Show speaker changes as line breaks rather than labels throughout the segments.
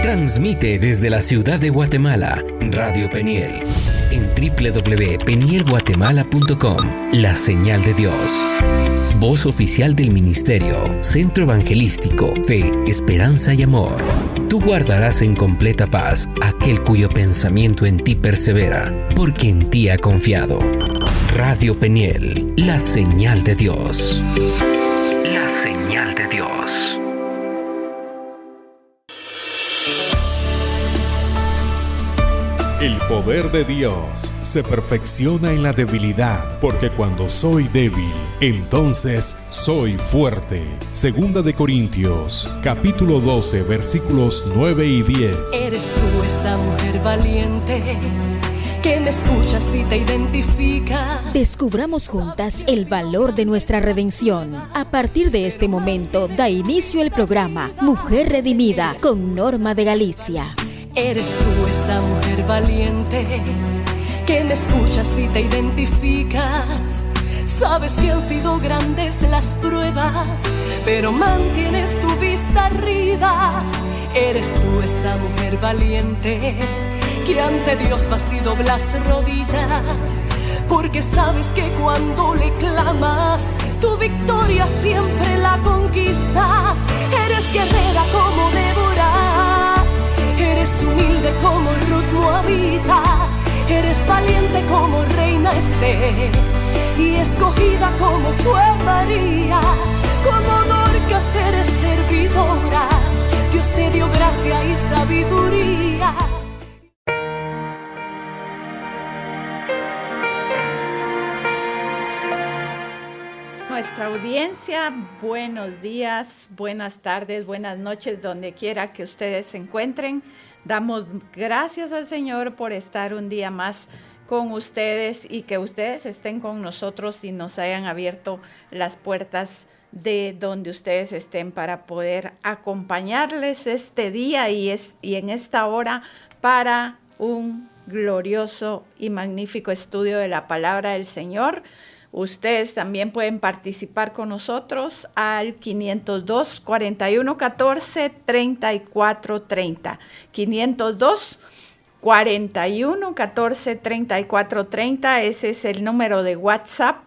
Transmite desde la ciudad de Guatemala, Radio Peniel, en www.penielguatemala.com, la señal de Dios. Voz oficial del Ministerio, Centro Evangelístico, Fe, Esperanza y Amor. Tú guardarás en completa paz aquel cuyo pensamiento en ti persevera, porque en ti ha confiado. Radio Peniel, la señal de Dios. La señal de Dios.
El poder de Dios se perfecciona en la debilidad, porque cuando soy débil, entonces soy fuerte. Segunda de Corintios, capítulo 12, versículos 9 y 10.
Eres tú esa mujer valiente que me escuchas y te identifica.
Descubramos juntas el valor de nuestra redención. A partir de este momento da inicio el programa Mujer Redimida con Norma de Galicia.
Eres tú esa mujer valiente que me escuchas y te identificas. Sabes que han sido grandes las pruebas, pero mantienes tu vista arriba. Eres tú esa mujer valiente que ante Dios vas y doblas rodillas, porque sabes que cuando le clamas, tu victoria siempre la conquistas. Eres guerrera como Débora, eres humilde como Ruth Moabita, eres valiente como Reina Esther y escogida como fue María. Como Dorcas eres servidora, Dios te dio gracia y sabiduría.
Nuestra audiencia, buenos días, buenas tardes, buenas noches, donde quiera que ustedes se encuentren. Damos gracias al Señor por estar un día más con ustedes y que ustedes estén con nosotros y nos hayan abierto las puertas de donde ustedes estén para poder acompañarles este día y en esta hora para un glorioso y magnífico estudio de la palabra del Señor. Ustedes también pueden participar con nosotros al 502 41 14 34 30. 502 41 14 34 30. Ese es el número de WhatsApp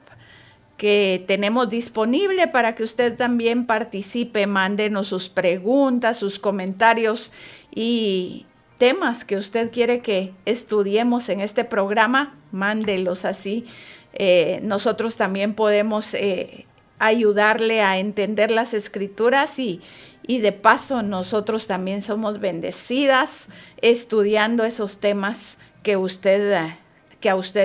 que tenemos disponible para que usted también participe. Mándenos sus preguntas, sus comentarios y temas que usted quiere que estudiemos en este programa. Mándelos así. Nosotros también podemos ayudarle a entender las escrituras y de paso nosotros también somos bendecidas estudiando esos temas que a usted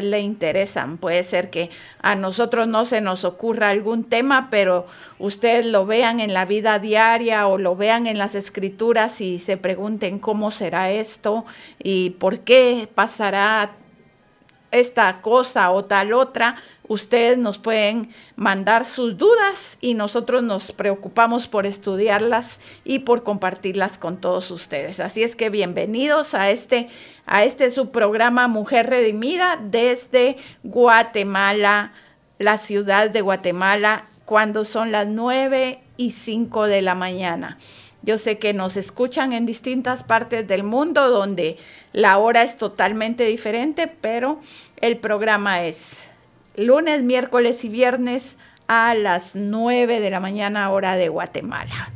le interesan. Puede ser que a nosotros no se nos ocurra algún tema, pero ustedes lo vean en la vida diaria o lo vean en las escrituras y se pregunten cómo será esto y por qué pasará esta cosa o tal otra. Ustedes nos pueden mandar sus dudas y nosotros nos preocupamos por estudiarlas y por compartirlas con todos ustedes. Así es que bienvenidos a este su programa Mujer Redimida desde Guatemala, la ciudad de Guatemala, cuando son las 9:05 de la mañana. Yo sé que nos escuchan en distintas partes del mundo donde la hora es totalmente diferente, pero el programa es lunes, miércoles y viernes a las 9 de la mañana, hora de Guatemala.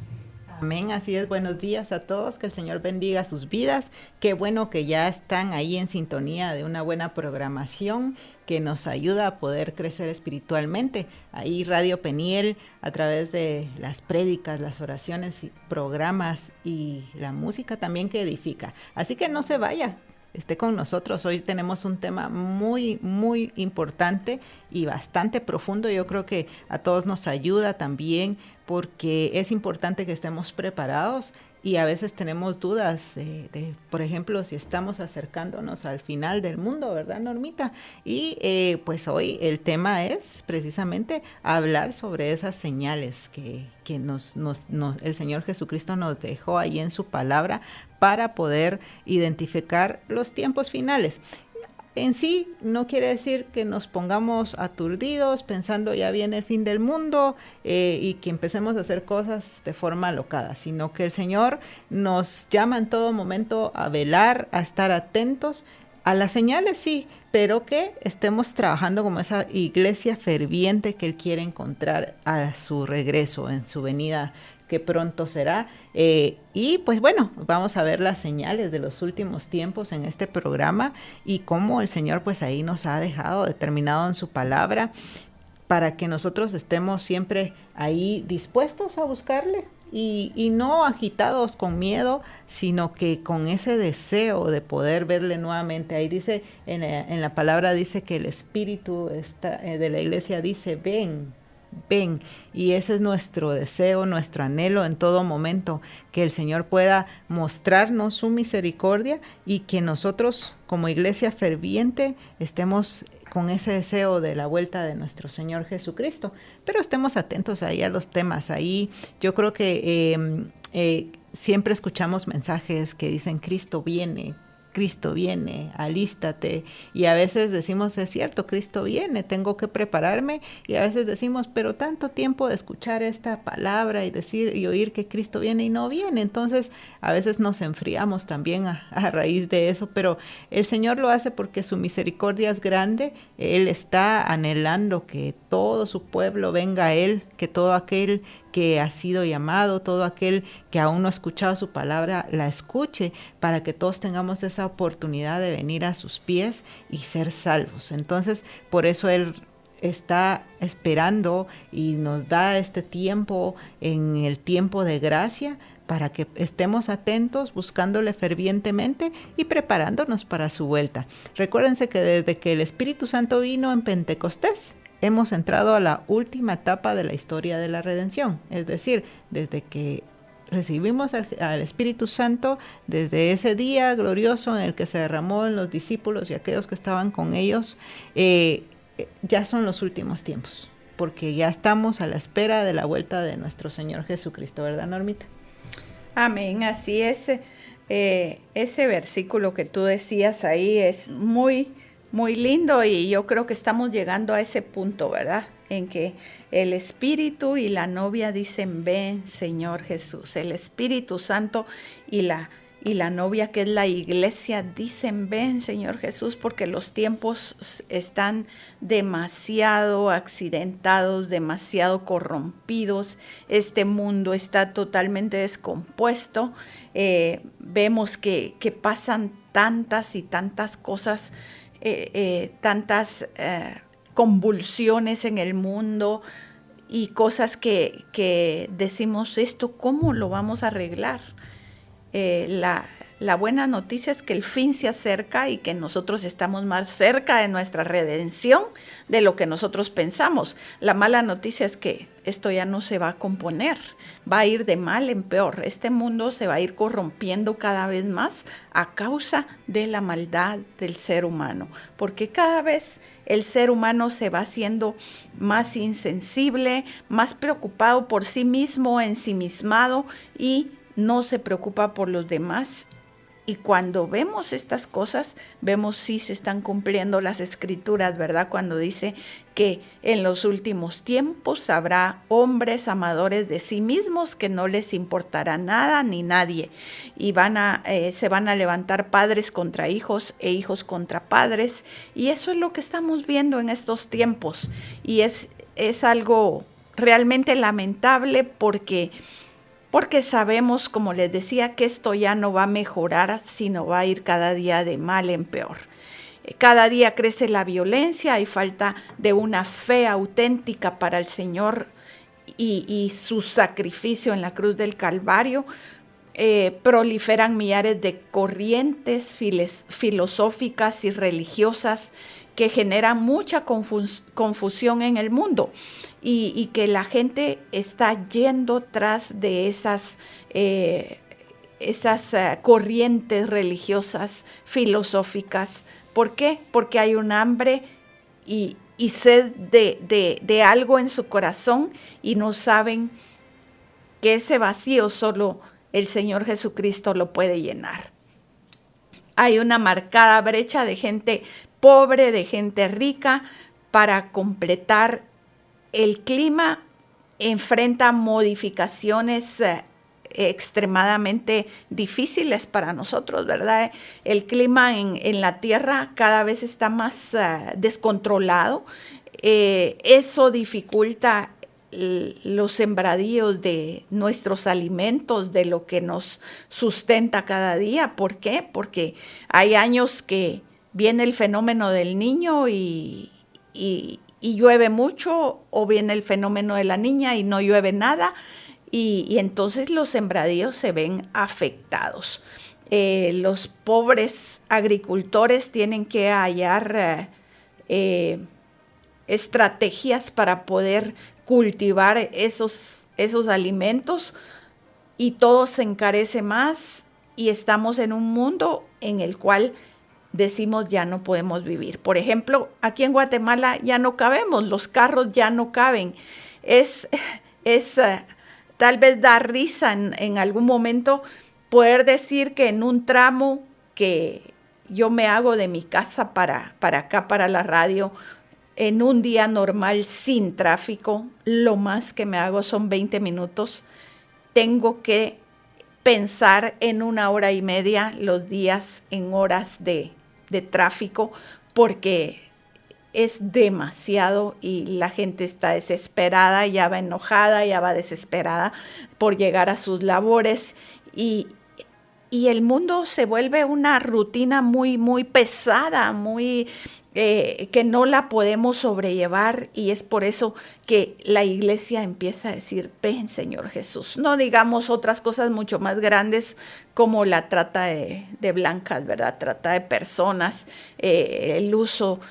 Amén, así es. Buenos días a todos, que el Señor bendiga sus vidas. Qué bueno que ya están ahí en sintonía de una buena programación que nos ayuda a poder crecer espiritualmente. Ahí Radio Peniel, a través de las prédicas, las oraciones, programas y la música también que edifica. Así que no se vaya, esté con nosotros. Hoy tenemos un tema muy, muy importante y bastante profundo. Yo creo que a todos nos ayuda también porque es importante que estemos preparados y a veces tenemos dudas por ejemplo, si estamos acercándonos al final del mundo, ¿verdad, Normita? Y pues hoy el tema es precisamente hablar sobre esas señales que el Señor Jesucristo nos dejó ahí en su palabra para poder identificar los tiempos finales. en sí no quiere decir que nos pongamos aturdidos pensando ya viene el fin del mundo y que empecemos a hacer cosas de forma alocada, sino que el Señor nos llama en todo momento a velar, a estar atentos a las señales, sí, pero que estemos trabajando como esa iglesia ferviente que Él quiere encontrar a su regreso, en su venida que pronto será. Y pues bueno, vamos a ver las señales de los últimos tiempos en este programa y cómo el Señor pues ahí nos ha dejado determinado en su palabra para que nosotros estemos siempre ahí dispuestos a buscarle y no agitados con miedo, sino que con ese deseo de poder verle nuevamente. Ahí dice, en la palabra dice que el Espíritu de la iglesia dice, ven, y ese es nuestro deseo, nuestro anhelo en todo momento, que el Señor pueda mostrarnos su misericordia y que nosotros como iglesia ferviente estemos con ese deseo de la vuelta de nuestro Señor Jesucristo, pero estemos atentos ahí a los temas. Ahí yo creo que siempre escuchamos mensajes que dicen Cristo viene, alístate, y a veces decimos, es cierto, Cristo viene, tengo que prepararme, y a veces decimos, pero tanto tiempo de escuchar esta palabra y decir y oír que Cristo viene y no viene, entonces a veces nos enfriamos también a raíz de eso, pero el Señor lo hace porque su misericordia es grande. Él está anhelando que todo su pueblo venga a Él, que todo aquel que ha sido llamado, todo aquel que aún no ha escuchado su palabra, la escuche, para que todos tengamos esa oportunidad de venir a sus pies y ser salvos. Entonces, por eso Él está esperando y nos da este tiempo, en el tiempo de gracia, para que estemos atentos, buscándole fervientemente y preparándonos para su vuelta. Recuérdense que desde que el Espíritu Santo vino en Pentecostés, hemos entrado a la última etapa de la historia de la redención, es decir, desde que recibimos al Espíritu Santo, desde ese día glorioso en el que se derramó en los discípulos y aquellos que estaban con ellos, ya son los últimos tiempos, porque ya estamos a la espera de la vuelta de nuestro Señor Jesucristo, ¿verdad, Normita?
Amén, así es. Ese versículo que tú decías ahí es muy lindo, y yo creo que estamos llegando a ese punto, ¿verdad? En que el Espíritu y la novia dicen, ven, Señor Jesús. El Espíritu Santo y la novia, que es la iglesia, dicen, ven, Señor Jesús, porque los tiempos están demasiado accidentados, demasiado corrompidos. Este mundo está totalmente descompuesto. Vemos que pasan tantas y tantas cosas, tantas convulsiones en el mundo y cosas que decimos, esto ¿cómo lo vamos a arreglar? La buena noticia es que el fin se acerca y que nosotros estamos más cerca de nuestra redención de lo que nosotros pensamos. La mala noticia es que esto ya no se va a componer, va a ir de mal en peor. Este mundo se va a ir corrompiendo cada vez más a causa de la maldad del ser humano, porque cada vez el ser humano se va haciendo más insensible, más preocupado por sí mismo, ensimismado, y no se preocupa por los demás. Y cuando vemos estas cosas, vemos si se están cumpliendo las escrituras, ¿verdad? Cuando dice que en los últimos tiempos habrá hombres amadores de sí mismos, que no les importará nada ni nadie, y se van a levantar padres contra hijos e hijos contra padres, y eso es lo que estamos viendo en estos tiempos, y es algo realmente lamentable, porque sabemos, como les decía, que esto ya no va a mejorar, sino va a ir cada día de mal en peor. Cada día crece la violencia, hay falta de una fe auténtica para el Señor y su sacrificio en la cruz del Calvario. Proliferan millares de corrientes filosóficas y religiosas que generan mucha confusión en el mundo, y que la gente está yendo tras de esas corrientes religiosas, filosóficas. ¿Por qué? Porque hay un hambre y sed de algo en su corazón, y no saben que ese vacío solo el Señor Jesucristo lo puede llenar. Hay una marcada brecha de gente pobre, de gente rica, para completar el clima enfrenta modificaciones extremadamente difíciles para nosotros, ¿verdad? El clima en la tierra cada vez está más descontrolado. Eso dificulta los sembradíos de nuestros alimentos, de lo que nos sustenta cada día. ¿Por qué? Porque hay años que viene el fenómeno del niño y llueve mucho, o viene el fenómeno de la niña y no llueve nada, y entonces los sembradíos se ven afectados. Los pobres agricultores tienen que hallar estrategias para poder cultivar esos alimentos, y todo se encarece más, y estamos en un mundo en el cual decimos ya no podemos vivir. Por ejemplo, aquí en Guatemala ya no cabemos, los carros ya no caben. Tal vez da risa en algún momento poder decir que en un tramo que yo me hago de mi casa para acá, para la radio, en un día normal sin tráfico, lo más que me hago son 20 minutos. Tengo que pensar en 1 hora y media los días en horas de tráfico, porque es demasiado y la gente está desesperada, ya va enojada, ya va desesperada por llegar a sus labores, y el mundo se vuelve una rutina muy, muy pesada, muy que no la podemos sobrellevar, y es por eso que la iglesia empieza a decir: ven, Señor Jesús. No digamos otras cosas mucho más grandes como la trata de blancas, ¿verdad? Trata de personas, el uso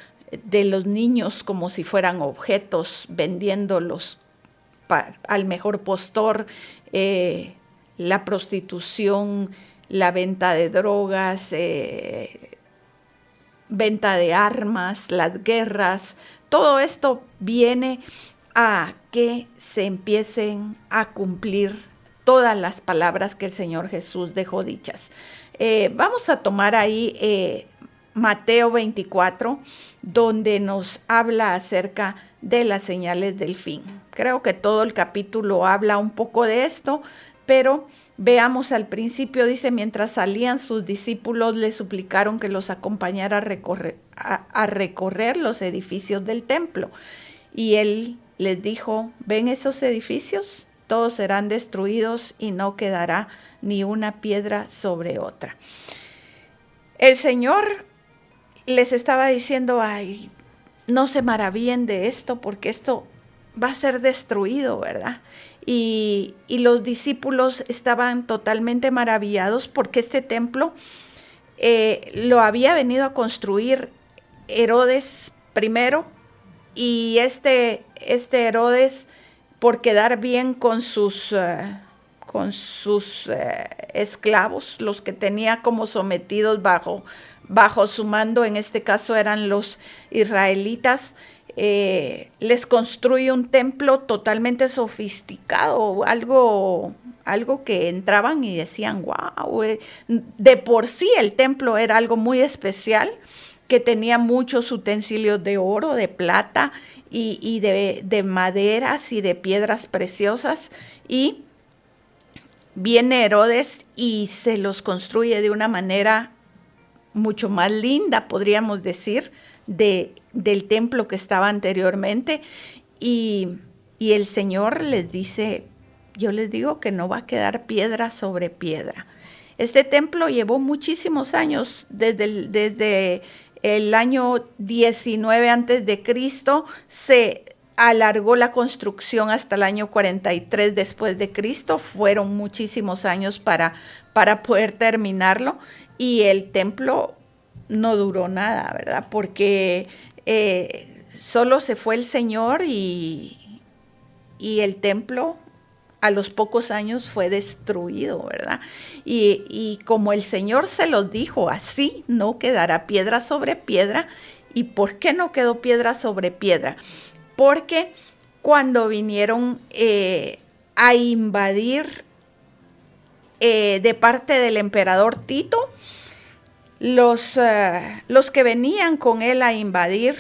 de los niños como si fueran objetos, vendiéndolos al mejor postor, la prostitución, la venta de drogas, venta de armas, las guerras. Todo esto viene a que se empiecen a cumplir todas las palabras que el Señor Jesús dejó dichas. Vamos a tomar ahí Mateo 24, donde nos habla acerca de las señales del fin. Creo que todo el capítulo habla un poco de esto, pero veamos al principio. Dice: mientras salían, sus discípulos le suplicaron que los acompañara a recorrer los edificios del templo. Y él les dijo: ¿ven esos edificios? Todos serán destruidos y no quedará ni una piedra sobre otra. El Señor les estaba diciendo: ay, no se maravillen de esto, porque esto va a ser destruido, ¿verdad? Y los discípulos estaban totalmente maravillados, porque este templo lo había venido a construir Herodes primero, y este Herodes, por quedar bien con sus esclavos, los que tenía como sometidos bajo su mando, en este caso eran los israelitas, les construye un templo totalmente sofisticado, algo que entraban y decían: wow, de por sí el templo era algo muy especial, que tenía muchos utensilios de oro, de plata y de maderas y de piedras preciosas. Y viene Herodes y se los construye de una manera mucho más linda, podríamos decir, del templo que estaba anteriormente. Y el Señor les dice: yo les digo que no va a quedar piedra sobre piedra. Este templo llevó muchísimos años, desde el año 19 antes de Cristo se alargó la construcción hasta el año 43 después de Cristo. Fueron muchísimos años para poder terminarlo, y el templo no duró nada, ¿verdad? Porque solo se fue el Señor, y el templo a los pocos años fue destruido, ¿verdad? Y como el Señor se los dijo, así no quedará piedra sobre piedra. ¿Y por qué no quedó piedra sobre piedra? Porque cuando vinieron a invadir de parte del emperador Tito, los que venían con él a invadir,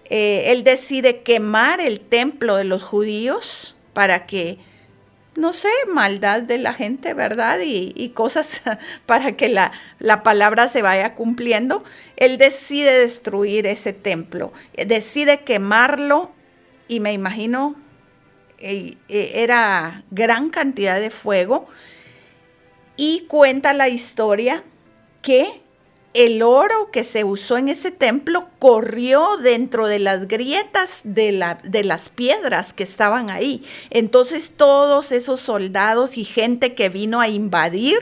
él decide quemar el templo de los judíos para que, no sé, maldad de la gente, ¿verdad? Y cosas para que la palabra se vaya cumpliendo. Él decide destruir ese templo, decide quemarlo, y me imagino era gran cantidad de fuego, y cuenta la historia que el oro que se usó en ese templo corrió dentro de las grietas de las piedras que estaban ahí. Entonces todos esos soldados y gente que vino a invadir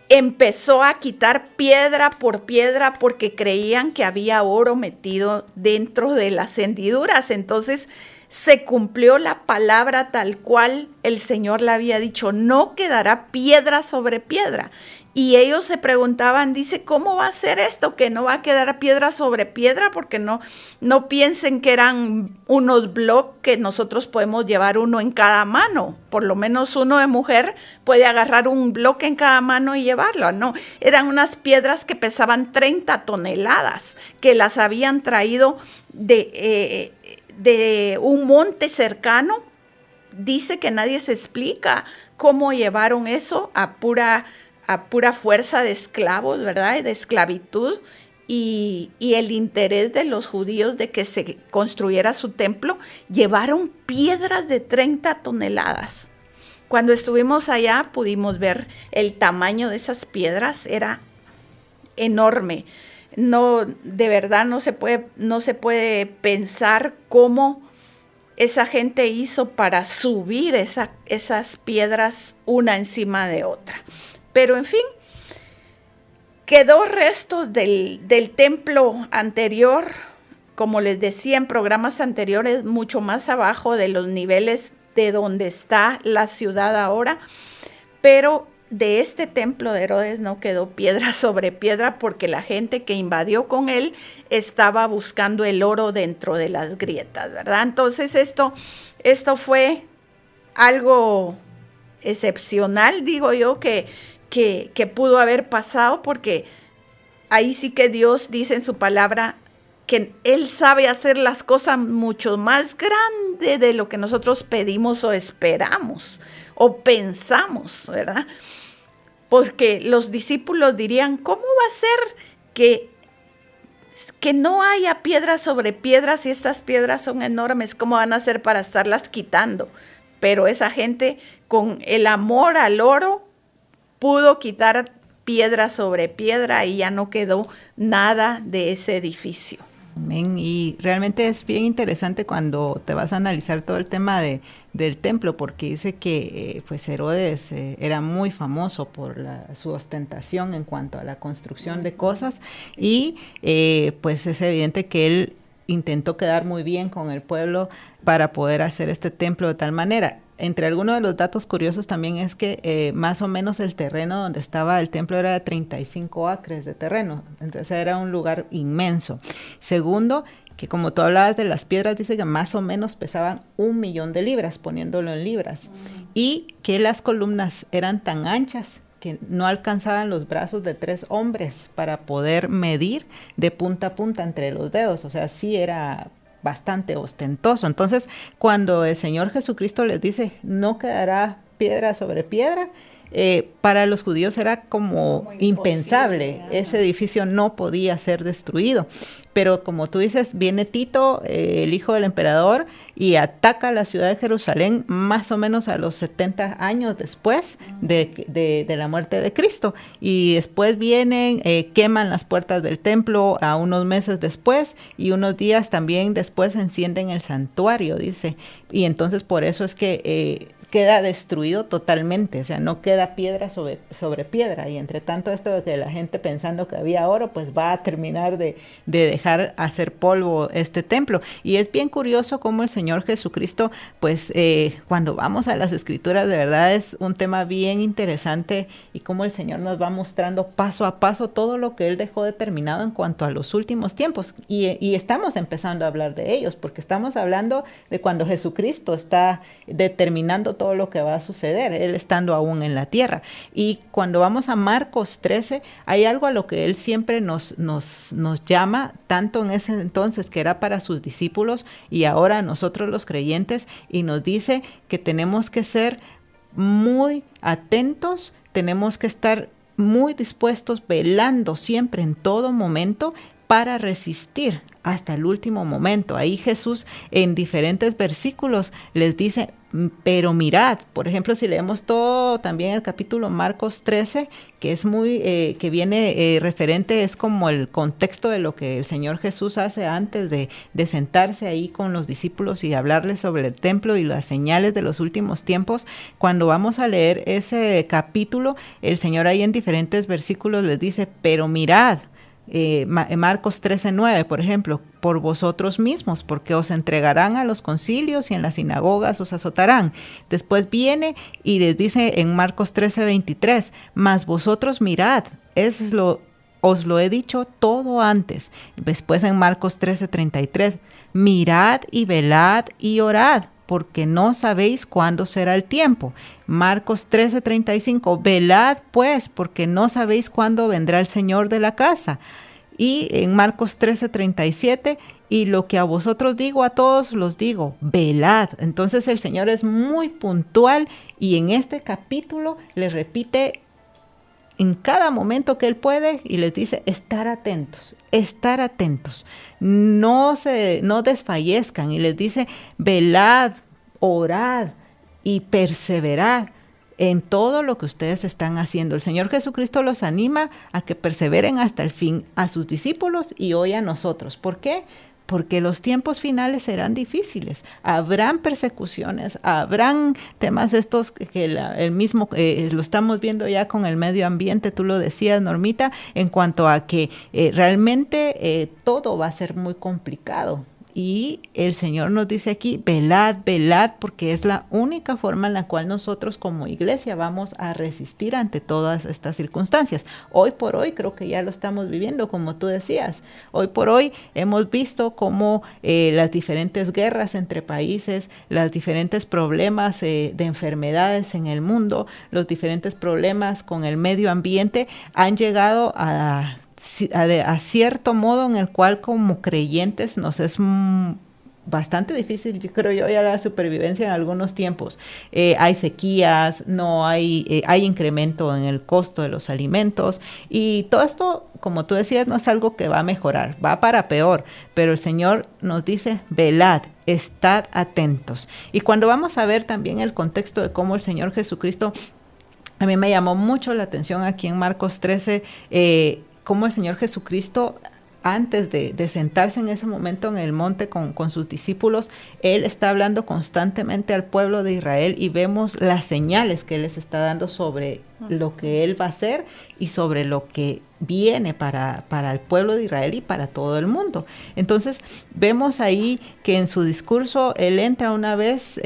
empezó a quitar piedra por piedra porque creían que había oro metido dentro de las hendiduras. Entonces se cumplió la palabra tal cual el Señor le había dicho: no quedará piedra sobre piedra. Y ellos se preguntaban, dice, ¿cómo va a ser esto? Que no va a quedar piedra sobre piedra, porque no piensen que eran unos bloques que nosotros podemos llevar uno en cada mano. Por lo menos uno de mujer puede agarrar un bloque en cada mano y llevarlo. No, eran unas piedras que pesaban 30 toneladas, que las habían traído de un monte cercano. Dice que nadie se explica cómo llevaron eso a pura fuerza de esclavos, ¿verdad? De esclavitud, y el interés de los judíos de que se construyera su templo. Llevaron piedras de 30 toneladas. Cuando estuvimos allá pudimos ver el tamaño de esas piedras, era enorme. No, de verdad no se puede pensar cómo esa gente hizo para subir esas piedras una encima de otra. Pero en fin, quedó restos del templo anterior, como les decía en programas anteriores, mucho más abajo de los niveles de donde está la ciudad ahora, pero de este templo de Herodes no quedó piedra sobre piedra, porque la gente que invadió con él estaba buscando el oro dentro de las grietas, ¿verdad? Entonces esto fue algo excepcional, digo yo, que pudo haber pasado, porque ahí sí que Dios dice en su palabra que Él sabe hacer las cosas mucho más grandes de lo que nosotros pedimos o esperamos o pensamos, ¿verdad? Porque los discípulos dirían, ¿cómo va a ser que no haya piedra sobre piedra si estas piedras son enormes? ¿Cómo van a hacer para estarlas quitando? Pero esa gente, con el amor al oro, pudo quitar piedra sobre piedra y ya no quedó nada de ese edificio.
Amén. Y realmente es bien interesante cuando te vas a analizar todo el tema del templo, porque dice que pues Herodes era muy famoso por su ostentación en cuanto a la construcción de cosas, y pues es evidente que él intentó quedar muy bien con el pueblo para poder hacer este templo de tal manera. Entre algunos de los datos curiosos también es que más o menos el terreno donde estaba el templo era de 35 acres de terreno, entonces era un lugar inmenso. Segundo, que como tú hablabas de las piedras, dice que más o menos pesaban 1,000,000 de libras, poniéndolo en libras, y que las columnas eran tan anchas que no alcanzaban los brazos de 3 hombres para poder medir de punta a punta entre los dedos, o sea, sí era bastante ostentoso. Entonces, cuando el Señor Jesucristo les dice, no quedará piedra sobre piedra, para los judíos era como impensable, ese edificio no podía ser destruido. Pero como tú dices, viene Tito, el hijo del emperador, y ataca la ciudad de Jerusalén más o menos a los 70 años después de la muerte de Cristo. Y después vienen, queman las puertas del templo a unos meses después, y unos días también después encienden el santuario, dice. Y entonces por eso es que queda destruido totalmente, o sea, no queda piedra sobre piedra, y entre tanto esto de que la gente pensando que había oro, pues va a terminar de dejar hacer polvo este templo. Y es bien curioso cómo el Señor Jesucristo, pues cuando vamos a las Escrituras, de verdad es un tema bien interesante, y cómo el Señor nos va mostrando paso a paso todo lo que Él dejó determinado en cuanto a los últimos tiempos, y estamos empezando a hablar de ellos, porque estamos hablando de cuando Jesucristo está determinando todo lo que va a suceder, él estando aún en la tierra. Y cuando vamos a Marcos 13, hay algo a lo que él siempre nos llama, tanto en ese entonces que era para sus discípulos y ahora nosotros los creyentes, y nos dice que tenemos que ser muy atentos, tenemos que estar muy dispuestos, velando siempre en todo momento para resistir hasta el último momento. Ahí Jesús en diferentes versículos les dice, pero mirad, por ejemplo, si leemos todo también el capítulo Marcos 13, que es muy, que viene referente, es como el contexto de lo que el Señor Jesús hace antes de sentarse ahí con los discípulos y hablarles sobre el templo y las señales de los últimos tiempos. Cuando vamos a leer ese capítulo, el Señor ahí en diferentes versículos les dice, pero mirad, Marcos 13:9, por ejemplo, por vosotros mismos, porque os entregarán a los concilios y en las sinagogas os azotarán. Después viene y les dice en Marcos 13:23, mas vosotros mirad, os lo he dicho todo antes. Después en Marcos 13:33, mirad y velad y orad, porque no sabéis cuándo será el tiempo. Marcos 13:35, velad pues, porque no sabéis cuándo vendrá el Señor de la casa. Y en Marcos 13:37, y lo que a vosotros digo, a todos los digo, velad. Entonces el Señor es muy puntual y en este capítulo le repite en cada momento que él puede y les dice, estar atentos, no desfallezcan, y les dice, velad, orad y perseverad en todo lo que ustedes están haciendo. El Señor Jesucristo los anima a que perseveren hasta el fin, a sus discípulos y hoy a nosotros. ¿Por qué? Porque los tiempos finales serán difíciles, habrán persecuciones, habrán temas estos que el mismo, lo estamos viendo ya con el medio ambiente, tú lo decías, Normita, en cuanto a que realmente todo va a ser muy complicado. Y el Señor nos dice aquí, velad, velad, porque es la única forma en la cual nosotros como iglesia vamos a resistir ante todas estas circunstancias. Hoy por hoy creo que ya lo estamos viviendo, como tú decías. Hoy por hoy hemos visto cómo las diferentes guerras entre países, los diferentes problemas de enfermedades en el mundo, los diferentes problemas con el medio ambiente han llegado a cierto modo en el cual como creyentes nos es bastante difícil, yo creo yo, ya la supervivencia en algunos tiempos. Hay sequías, hay incremento en el costo de los alimentos y todo esto, como tú decías, no es algo que va a mejorar, va para peor, pero el Señor nos dice, velad, estad atentos. Y cuando vamos a ver también el contexto de cómo el Señor Jesucristo, a mí me llamó mucho la atención aquí en Marcos 13, cómo el Señor Jesucristo, antes de sentarse en ese momento en el monte con sus discípulos, Él está hablando constantemente al pueblo de Israel y vemos las señales que Él les está dando sobre lo que Él va a hacer y sobre lo que viene para el pueblo de Israel y para todo el mundo. Entonces, vemos ahí que en su discurso Él entra una vez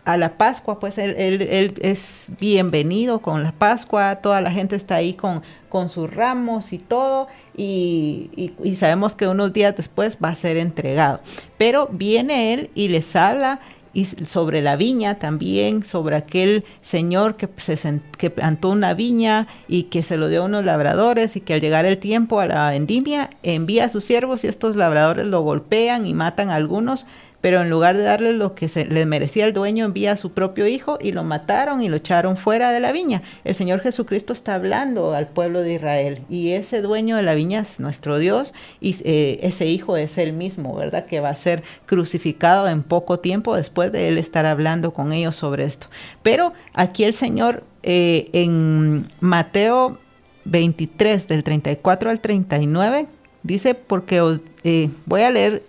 a la Pascua, pues él es bienvenido con la Pascua, toda la gente está ahí con sus ramos y todo, y sabemos que unos días después va a ser entregado. Pero viene él y les habla y sobre la viña también, sobre aquel señor que plantó una viña y que se lo dio a unos labradores y que al llegar el tiempo a la vendimia envía a sus siervos y estos labradores lo golpean y matan a algunos, pero en lugar de darles lo que les merecía el dueño, envía a su propio hijo y lo mataron y lo echaron fuera de la viña. El Señor Jesucristo está hablando al pueblo de Israel y ese dueño de la viña es nuestro Dios y ese hijo es él mismo, ¿verdad? Que va a ser crucificado en poco tiempo después de él estar hablando con ellos sobre esto. Pero aquí el Señor en Mateo 23 del 34 al 39 dice, porque voy a leer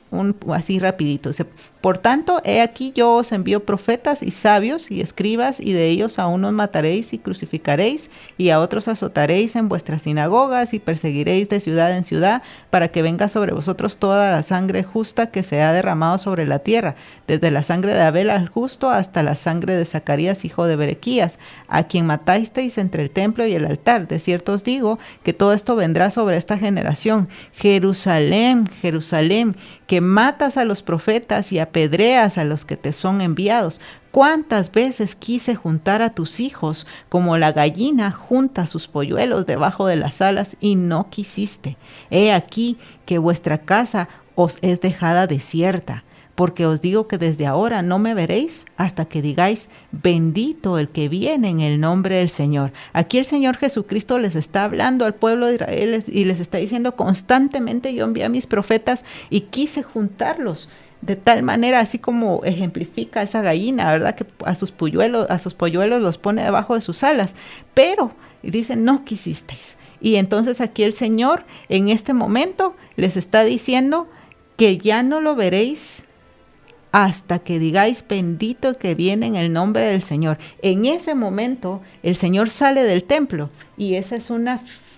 así rapidito. Dice, por tanto, he aquí yo os envío profetas y sabios y escribas, y de ellos a unos mataréis y crucificaréis, y a otros azotaréis en vuestras sinagogas, y perseguiréis de ciudad en ciudad, para que venga sobre vosotros toda la sangre justa que se ha derramado sobre la tierra, desde la sangre de Abel al justo hasta la sangre de Zacarías, hijo de Berequías, a quien matasteis entre el templo y el altar. De cierto os digo que todo esto vendrá sobre esta generación. Jerusalén, Jerusalén, que matas a los profetas y apedreas a los que te son enviados. ¿Cuántas veces quise juntar a tus hijos como la gallina junta sus polluelos debajo de las alas y no quisiste? He aquí que vuestra casa os es dejada desierta, porque os digo que desde ahora no me veréis hasta que digáis, bendito el que viene en el nombre del Señor. Aquí el Señor Jesucristo les está hablando al pueblo de Israel y les está diciendo constantemente, yo envié a mis profetas y quise juntarlos. De tal manera, así como ejemplifica esa gallina, ¿verdad? Que a sus polluelos los pone debajo de sus alas. Pero, dice, no quisisteis. Y entonces aquí el Señor, en este momento, les está diciendo que ya no lo veréis hasta que digáis, bendito que viene en el nombre del Señor. En ese momento, el Señor sale del templo. Y esa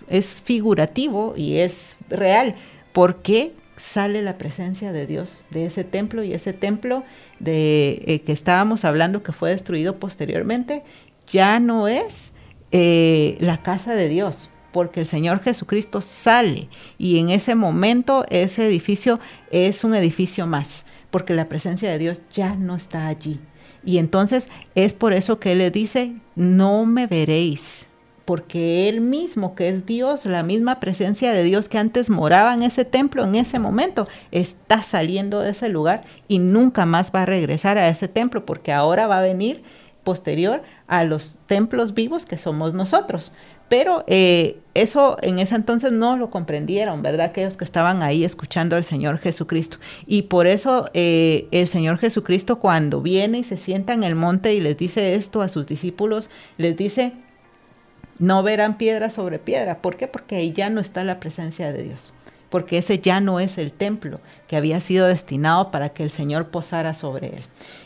es figurativo y es real. Porque sale la presencia de Dios de ese templo, y ese templo que estábamos hablando que fue destruido posteriormente ya no es la casa de Dios, porque el Señor Jesucristo sale, y en ese momento ese edificio es un edificio más, porque la presencia de Dios ya no está allí. Y entonces es por eso que Él le dice, no me veréis, porque Él mismo, que es Dios, la misma presencia de Dios que antes moraba en ese templo, en ese momento, está saliendo de ese lugar y nunca más va a regresar a ese templo, porque ahora va a venir posterior a los templos vivos que somos nosotros. Pero eso en ese entonces no lo comprendieron, ¿verdad? Aquellos que estaban ahí escuchando al Señor Jesucristo. Y por eso el Señor Jesucristo, cuando viene y se sienta en el monte y les dice esto a sus discípulos, les dice, no verán piedra sobre piedra. ¿Por qué? Porque ahí ya no está la presencia de Dios. Porque ese ya no es el templo que había sido destinado para que el Señor posara sobre él.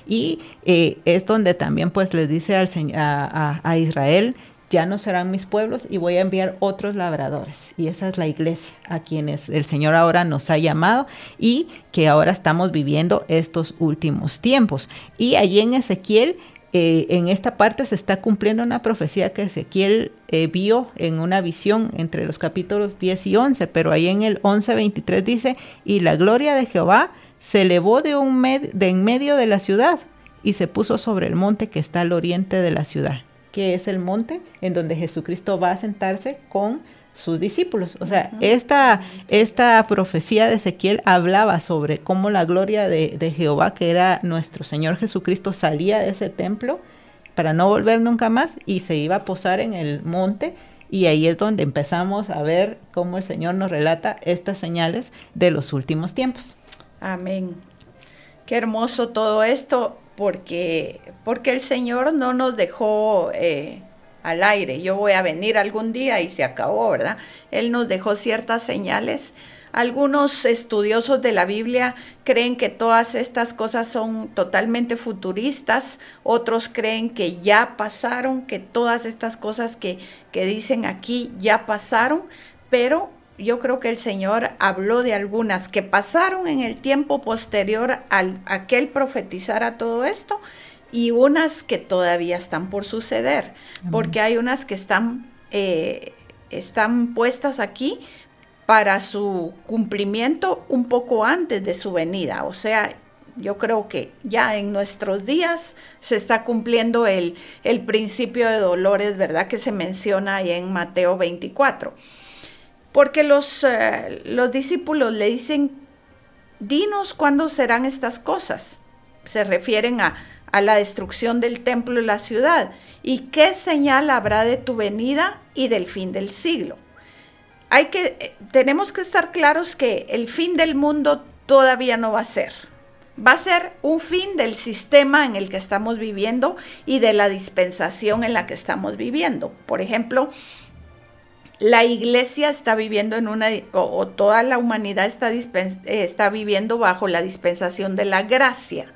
Y es donde también pues les dice a Israel, ya no serán mis pueblos y voy a enviar otros labradores. Y esa es la iglesia a quienes el Señor ahora nos ha llamado y que ahora estamos viviendo estos últimos tiempos. Y allí en Ezequiel, en esta parte se está cumpliendo una profecía que Ezequiel vio en una visión entre los capítulos 10 y 11, pero ahí en el 11:23 dice, y la gloria de Jehová se elevó de en medio de la ciudad y se puso sobre el monte que está al oriente de la ciudad, que es el monte en donde Jesucristo va a sentarse con sus discípulos. O sea, esta profecía de Ezequiel hablaba sobre cómo la gloria de Jehová, que era nuestro Señor Jesucristo, salía de ese templo para no volver nunca más y se iba a posar en el monte, y ahí es donde empezamos a ver cómo el Señor nos relata estas señales de los últimos tiempos.
Amén. Qué hermoso todo esto, porque el Señor no nos dejó al aire, yo voy a venir algún día y se acabó, ¿verdad? Él nos dejó ciertas señales. Algunos estudiosos de la Biblia creen que todas estas cosas son totalmente futuristas, otros creen que ya pasaron, que todas estas cosas que dicen aquí ya pasaron, pero yo creo que el Señor habló de algunas que pasaron en el tiempo posterior a que Él profetizara todo esto, y unas que todavía están por suceder. Amén. Porque hay unas que están puestas aquí para su cumplimiento un poco antes de su venida. O sea, yo creo que ya en nuestros días se está cumpliendo el principio de dolores, ¿verdad? Que se menciona ahí en Mateo 24. Porque los discípulos le dicen, dinos cuándo serán estas cosas. Se refieren a la destrucción del templo y la ciudad. ¿Y qué señal habrá de tu venida y del fin del siglo? Tenemos que estar claros que el fin del mundo todavía no va a ser. Va a ser un fin del sistema en el que estamos viviendo y de la dispensación en la que estamos viviendo. Por ejemplo, la iglesia está viviendo o toda la humanidad está viviendo bajo la dispensación de la gracia.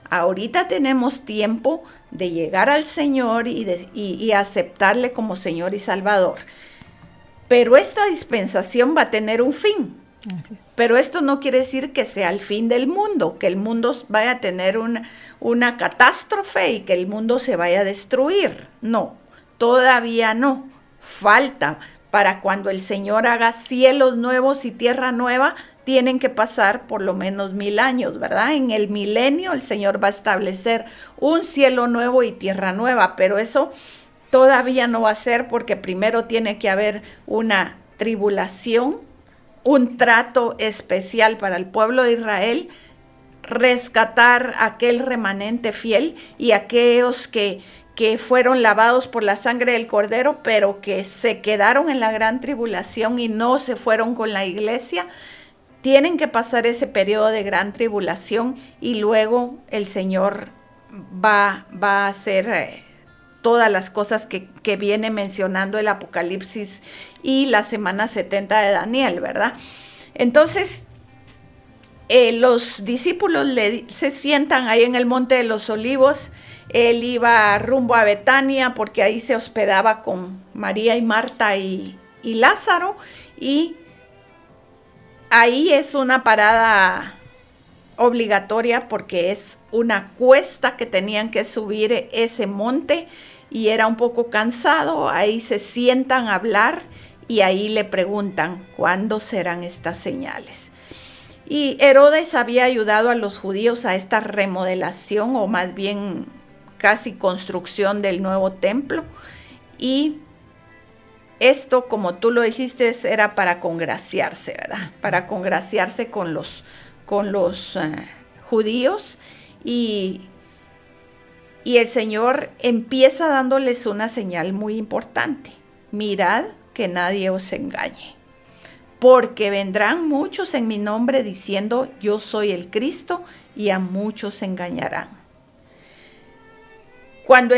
Ahorita tenemos tiempo de llegar al Señor y aceptarle como Señor y Salvador. Pero esta dispensación va a tener un fin. Pero esto no quiere decir que sea el fin del mundo, que el mundo vaya a tener una catástrofe y que el mundo se vaya a destruir. No, todavía no. Falta para cuando el Señor haga cielos nuevos y tierra nueva, tienen que pasar por lo menos 1000 años, ¿verdad? En el milenio el Señor va a establecer un cielo nuevo y tierra nueva, pero eso todavía no va a ser, porque primero tiene que haber una tribulación, un trato especial para el pueblo de Israel, rescatar aquel remanente fiel y aquellos que fueron lavados por la sangre del Cordero, pero que se quedaron en la gran tribulación y no se fueron con la iglesia. Tienen que pasar ese periodo de gran tribulación y luego el Señor va a hacer todas las cosas que viene mencionando el Apocalipsis y la semana 70 de Daniel, ¿verdad? Entonces, los discípulos se sientan ahí en el Monte de los Olivos. Él iba rumbo a Betania porque ahí se hospedaba con María y Marta y Lázaro, y ahí es una parada obligatoria porque es una cuesta que tenían que subir ese monte y era un poco cansado. Ahí se sientan a hablar y ahí le preguntan, ¿cuándo serán estas señales? Y Herodes había ayudado a los judíos a esta remodelación, o más bien casi construcción del nuevo templo, y esto, como tú lo dijiste, era para congraciarse, ¿verdad? Para congraciarse con los judíos, y el Señor empieza dándoles una señal muy importante: mirad que nadie os engañe, porque vendrán muchos en mi nombre diciendo yo soy el Cristo, y a muchos engañarán. Cuando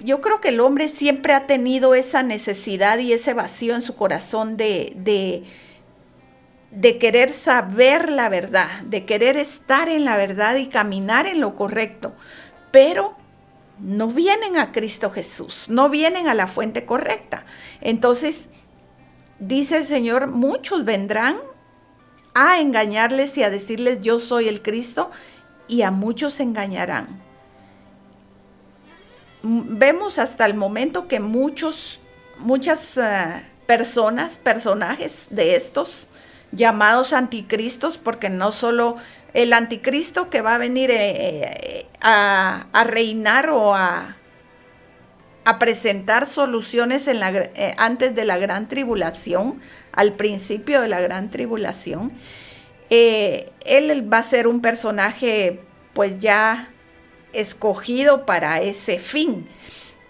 yo creo que el hombre siempre ha tenido esa necesidad y ese vacío en su corazón de querer saber la verdad, de querer estar en la verdad y caminar en lo correcto, pero no vienen a Cristo Jesús, no vienen a la fuente correcta. Entonces, dice el Señor, muchos vendrán a engañarles y a decirles yo soy el Cristo, y a muchos engañarán. Vemos hasta el momento que muchas personajes de estos llamados anticristos, porque no solo el anticristo que va a venir a reinar o a presentar soluciones antes de la gran tribulación, al principio de la gran tribulación, él va a ser un personaje pues ya escogido para ese fin.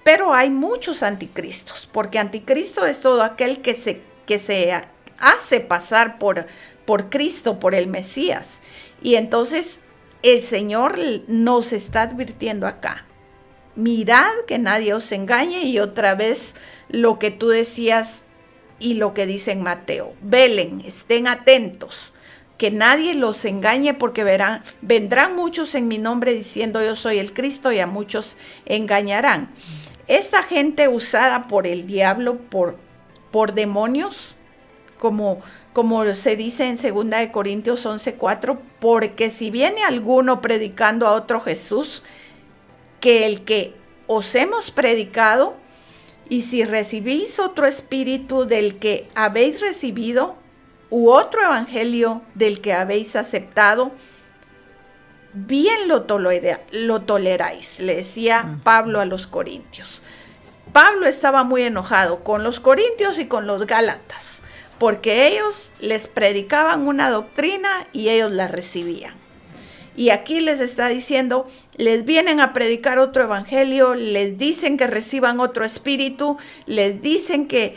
Pero hay muchos anticristos, porque anticristo es todo aquel que se hace pasar por Cristo, por el Mesías. Y entonces el Señor nos está advirtiendo acá: mirad que nadie os engañe, y otra vez lo que tú decías y lo que dice en Mateo: velen, estén atentos, que nadie los engañe, porque vendrán muchos en mi nombre diciendo yo soy el Cristo, y a muchos engañarán. Esta gente usada por el diablo, por demonios, como se dice en 2 Corintios 11:4, porque si viene alguno predicando a otro Jesús que el que os hemos predicado, y si recibís otro espíritu del que habéis recibido, u otro evangelio del que habéis aceptado, bien lo toleráis, le decía Pablo a los corintios. Pablo estaba muy enojado con los corintios y con los gálatas, porque ellos les predicaban una doctrina y ellos la recibían. Y aquí les está diciendo, les vienen a predicar otro evangelio, les dicen que reciban otro espíritu, les dicen que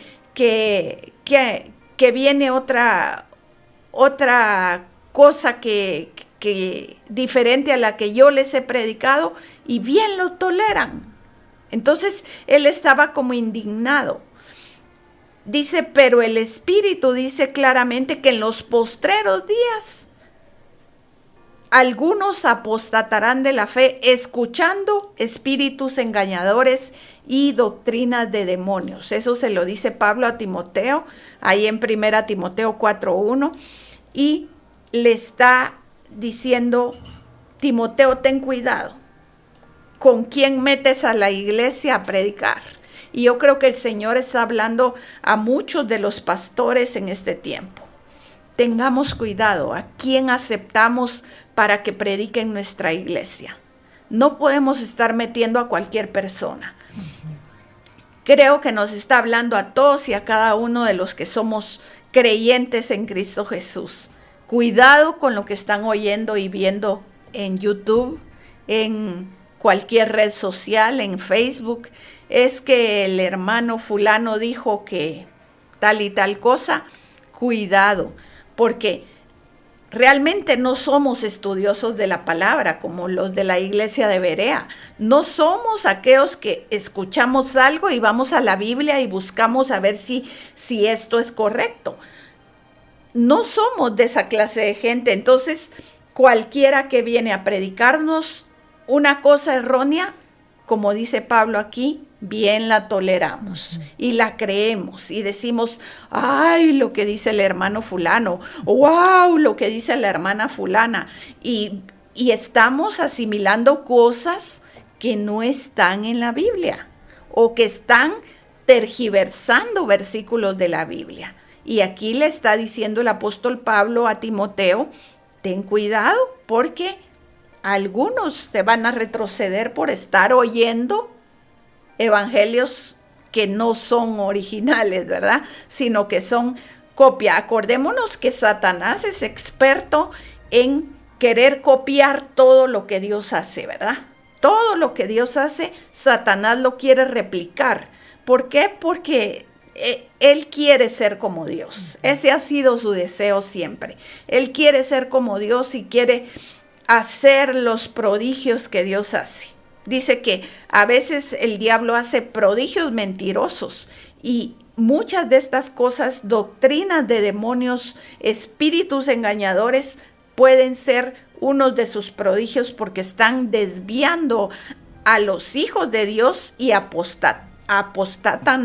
viene otra cosa que diferente a la que yo les he predicado, y bien lo toleran. Entonces él estaba como indignado. Dice, pero el Espíritu dice claramente que en los postreros días algunos apostatarán de la fe, escuchando espíritus engañadores y doctrinas de demonios. Eso se lo dice Pablo a Timoteo, ahí en 1 Timoteo 4:1, y le está diciendo: Timoteo, ten cuidado con quién metes a la iglesia a predicar. Y yo creo que el Señor está hablando a muchos de los pastores en este tiempo. tengamos cuidado a quién aceptamos para que predique en nuestra iglesia. No podemos estar metiendo a cualquier persona. Creo que nos está hablando a todos y a cada uno de los que somos creyentes en Cristo Jesús. Cuidado con lo que están oyendo y viendo en YouTube, en cualquier red social, en Facebook. Es que el hermano fulano dijo que tal y tal cosa. Cuidado, porque realmente no somos estudiosos de la palabra como los de la iglesia de Berea. No somos aquellos que escuchamos algo y vamos a la Biblia y buscamos a ver si esto es correcto. No somos de esa clase de gente. Entonces, cualquiera que viene a predicarnos una cosa errónea, como dice Pablo aquí, bien la toleramos y la creemos y decimos, ay, lo que dice el hermano fulano, wow, lo que dice la hermana fulana, y estamos asimilando cosas que no están en la Biblia o que están tergiversando versículos de la Biblia. Y aquí le está diciendo el apóstol Pablo a Timoteo, ten cuidado porque algunos se van a retroceder por estar oyendo evangelios que no son originales, ¿verdad? Sino que son copia. Acordémonos que Satanás es experto en querer copiar todo lo que Dios hace, ¿verdad? Todo lo que Dios hace, Satanás lo quiere replicar. ¿Por qué? Porque él quiere ser como Dios. Ese ha sido su deseo siempre. Él quiere ser como Dios y quiere hacer los prodigios que Dios hace. Dice que a veces el diablo hace prodigios mentirosos y muchas de estas cosas, doctrinas de demonios, espíritus engañadores, pueden ser unos de sus prodigios porque están desviando a los hijos de Dios y apostatan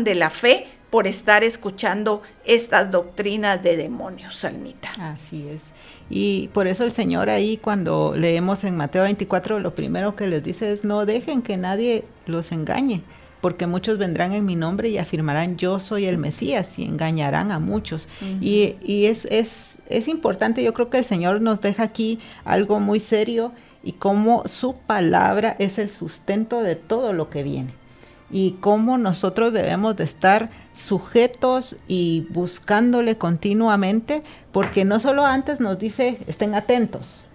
de la fe por estar escuchando estas doctrinas de demonios, Almita.
Así es. Y por eso el Señor ahí cuando leemos en Mateo 24, lo primero que les dice es no dejen que nadie los engañe, porque muchos vendrán en mi nombre y afirmarán yo soy el Mesías y engañarán a muchos. Uh-huh. Y es importante, yo creo que el Señor nos deja aquí algo muy serio y cómo su palabra es el sustento de todo lo que viene. Y cómo nosotros debemos de estar sujetos y buscándole continuamente, porque no solo antes nos dice estén atentos,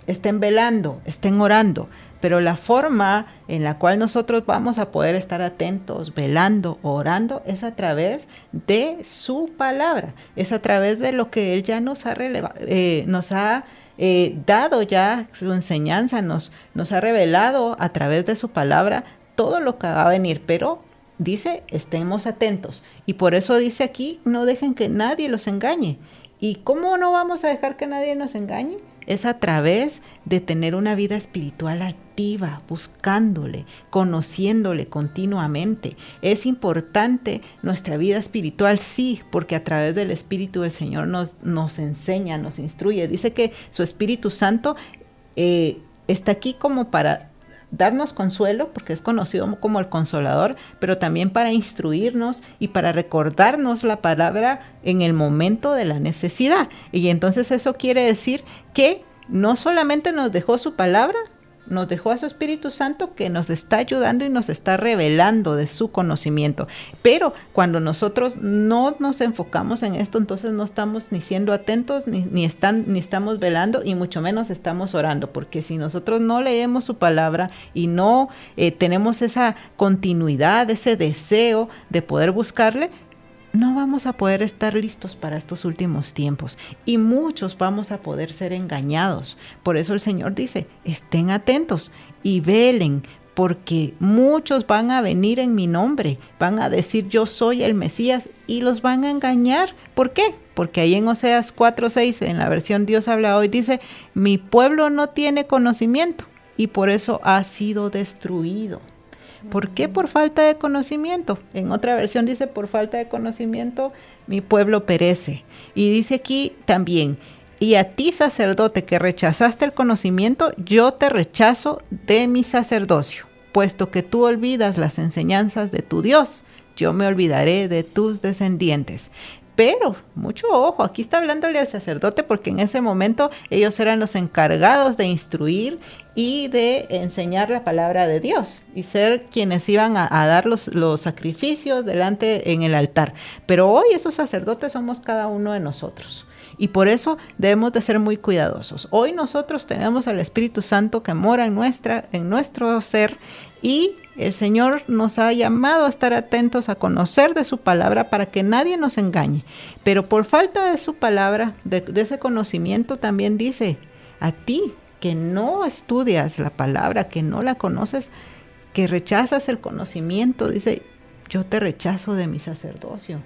estén velando, estén orando, pero la forma en la cual nosotros vamos a poder estar atentos, velando, orando, es a través de su palabra, es a través de lo que Él ya nos ha dado ya su enseñanza, nos ha revelado a través de su palabra todo lo que va a venir, pero dice, estemos atentos. Y por eso dice aquí, no dejen que nadie los engañe. ¿Y cómo no vamos a dejar que nadie nos engañe? Es a través de tener una vida espiritual activa, buscándole, conociéndole continuamente. Es importante nuestra vida espiritual, sí, porque a través del Espíritu del Señor nos enseña, nos instruye. Dice que su Espíritu Santo está aquí como para darnos consuelo, porque es conocido como el Consolador, pero también para instruirnos y para recordarnos la palabra en el momento de la necesidad. Y entonces eso quiere decir que no solamente nos dejó su palabra, nos dejó a su Espíritu Santo que nos está ayudando y nos está revelando de su conocimiento. Pero cuando nosotros no nos enfocamos en esto, entonces no estamos ni siendo atentos, ni estamos velando, y mucho menos estamos orando. Porque si nosotros no leemos su palabra y no tenemos esa continuidad, ese deseo de poder buscarle, no vamos a poder estar listos para estos últimos tiempos y muchos vamos a poder ser engañados. Por eso el Señor dice, estén atentos y velen, porque muchos van a venir en mi nombre, van a decir yo soy el Mesías y los van a engañar. ¿Por qué? Porque ahí en Oseas 4:6, en la versión Dios habla hoy, dice, mi pueblo no tiene conocimiento y por eso ha sido destruido. ¿Por qué? Por falta de conocimiento. En otra versión dice, por falta de conocimiento, mi pueblo perece. Y dice aquí también, y a ti, sacerdote, que rechazaste el conocimiento, yo te rechazo de mi sacerdocio, puesto que tú olvidas las enseñanzas de tu Dios, yo me olvidaré de tus descendientes. Pero, mucho ojo, aquí está hablándole al sacerdote porque en ese momento ellos eran los encargados de instruir y de enseñar la palabra de Dios y ser quienes iban a dar los sacrificios delante en el altar. Pero hoy esos sacerdotes somos cada uno de nosotros. Y por eso debemos de ser muy cuidadosos. Hoy nosotros tenemos al Espíritu Santo que mora en nuestro ser, y el Señor nos ha llamado a estar atentos a conocer de su palabra para que nadie nos engañe. Pero por falta de su palabra, de ese conocimiento, también dice a ti que no estudias la palabra, que no la conoces, que rechazas el conocimiento, dice, yo te rechazo de mi sacerdocio.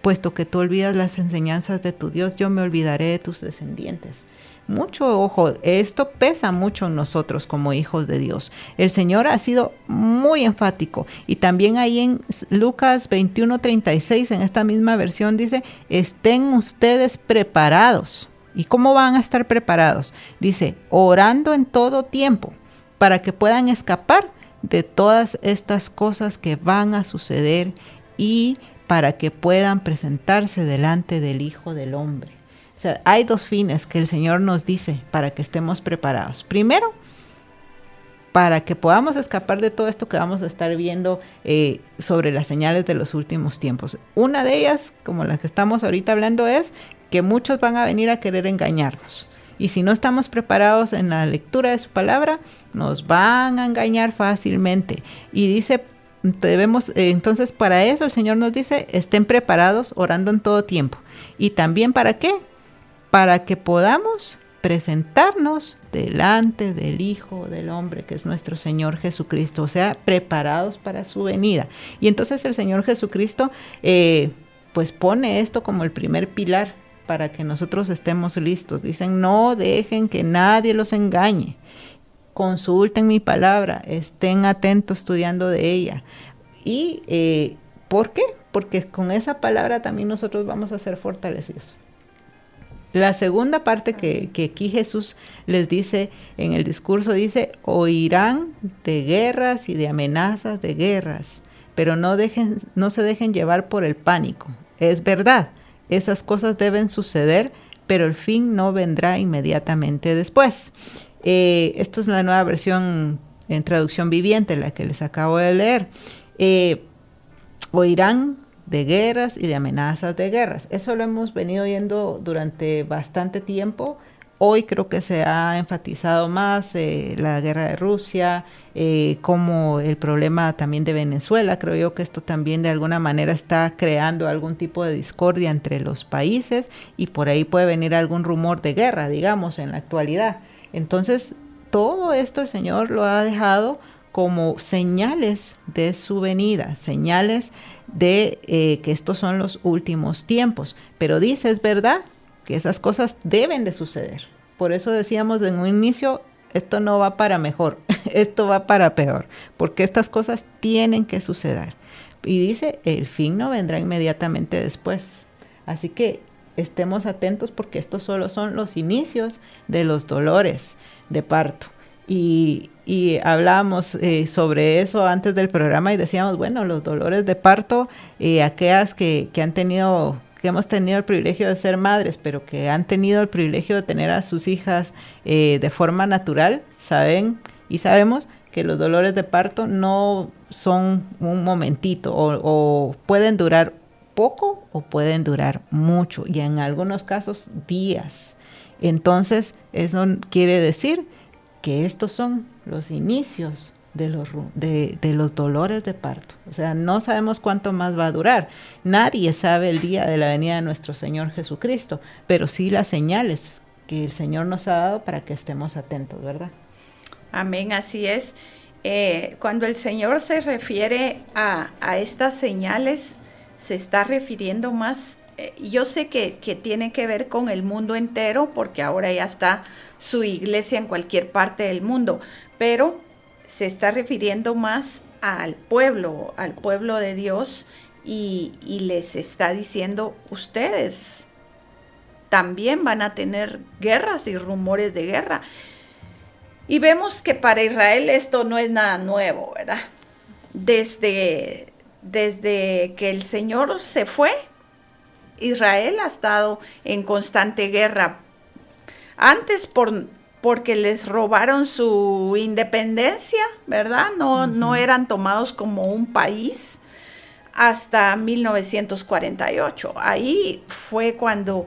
Puesto que tú olvidas las enseñanzas de tu Dios, yo me olvidaré de tus descendientes. Mucho ojo, esto pesa mucho en nosotros como hijos de Dios. El Señor ha sido muy enfático, y también ahí en Lucas 21:36, en esta misma versión dice, estén ustedes preparados. ¿Y cómo van a estar preparados? Dice, orando en todo tiempo, para que puedan escapar de todas estas cosas que van a suceder y para que puedan presentarse delante del Hijo del Hombre. O sea, hay dos fines que el Señor nos dice para que estemos preparados. Primero, para que podamos escapar de todo esto que vamos a estar viendo sobre las señales de los últimos tiempos. Una de ellas, como la que estamos ahorita hablando, es que muchos van a venir a querer engañarnos. Y si no estamos preparados en la lectura de su palabra, nos van a engañar fácilmente. Y dice, entonces para eso el Señor nos dice, estén preparados orando en todo tiempo. ¿Y también para qué? Para que podamos presentarnos delante del Hijo del Hombre, que es nuestro Señor Jesucristo, o sea, preparados para su venida. Y entonces el Señor Jesucristo pues pone esto como el primer pilar para que nosotros estemos listos. Dicen, no dejen que nadie los engañe. Consulten mi palabra, estén atentos estudiando de ella. ¿Y por qué? Porque con esa palabra también nosotros vamos a ser fortalecidos. La segunda parte que aquí Jesús les dice en el discurso, dice, oirán de guerras y de amenazas de guerras, pero no se dejen llevar por el pánico. Es verdad, esas cosas deben suceder, pero el fin no vendrá inmediatamente después. Esto es la nueva versión en traducción viviente, la que les acabo de leer. Oirán de guerras y de amenazas de guerras. Eso lo hemos venido oyendo durante bastante tiempo. Hoy creo que se ha enfatizado más la guerra de Rusia, como el problema también de Venezuela. Creo yo que esto también de alguna manera está creando algún tipo de discordia entre los países, y por ahí puede venir algún rumor de guerra, digamos, en la actualidad. Entonces, todo esto el Señor lo ha dejado como señales de su venida, señales de que estos son los últimos tiempos. Pero dice, es verdad que esas cosas deben de suceder. Por eso decíamos en un inicio, esto no va para mejor, esto va para peor, porque estas cosas tienen que suceder. Y dice, el fin no vendrá inmediatamente después. Así que estemos atentos, porque estos solo son los inicios de los dolores de parto. Y hablábamos sobre eso antes del programa y decíamos, bueno, los dolores de parto, aquellas que hemos tenido el privilegio de ser madres, pero que han tenido el privilegio de tener a sus hijas de forma natural, saben y sabemos que los dolores de parto no son un momentito, o pueden durar poco o pueden durar mucho, y en algunos casos días. Entonces, eso quiere decir que estos son los inicios de los dolores de parto. O sea, no sabemos cuánto más va a durar. Nadie sabe el día de la venida de nuestro Señor Jesucristo, pero sí las señales que el Señor nos ha dado para que estemos atentos, ¿verdad?
Amén, así es. Cuando el Señor se refiere a estas señales, se está refiriendo más, yo sé que tiene que ver con el mundo entero, porque ahora ya está su iglesia en cualquier parte del mundo, pero se está refiriendo más al pueblo de Dios, y les está diciendo, ustedes también van a tener guerras y rumores de guerra. Y vemos que para Israel esto no es nada nuevo, ¿verdad? Desde que el Señor se fue, Israel ha estado en constante guerra. Antes porque les robaron su independencia, ¿verdad? No eran tomados como un país hasta 1948. Ahí fue cuando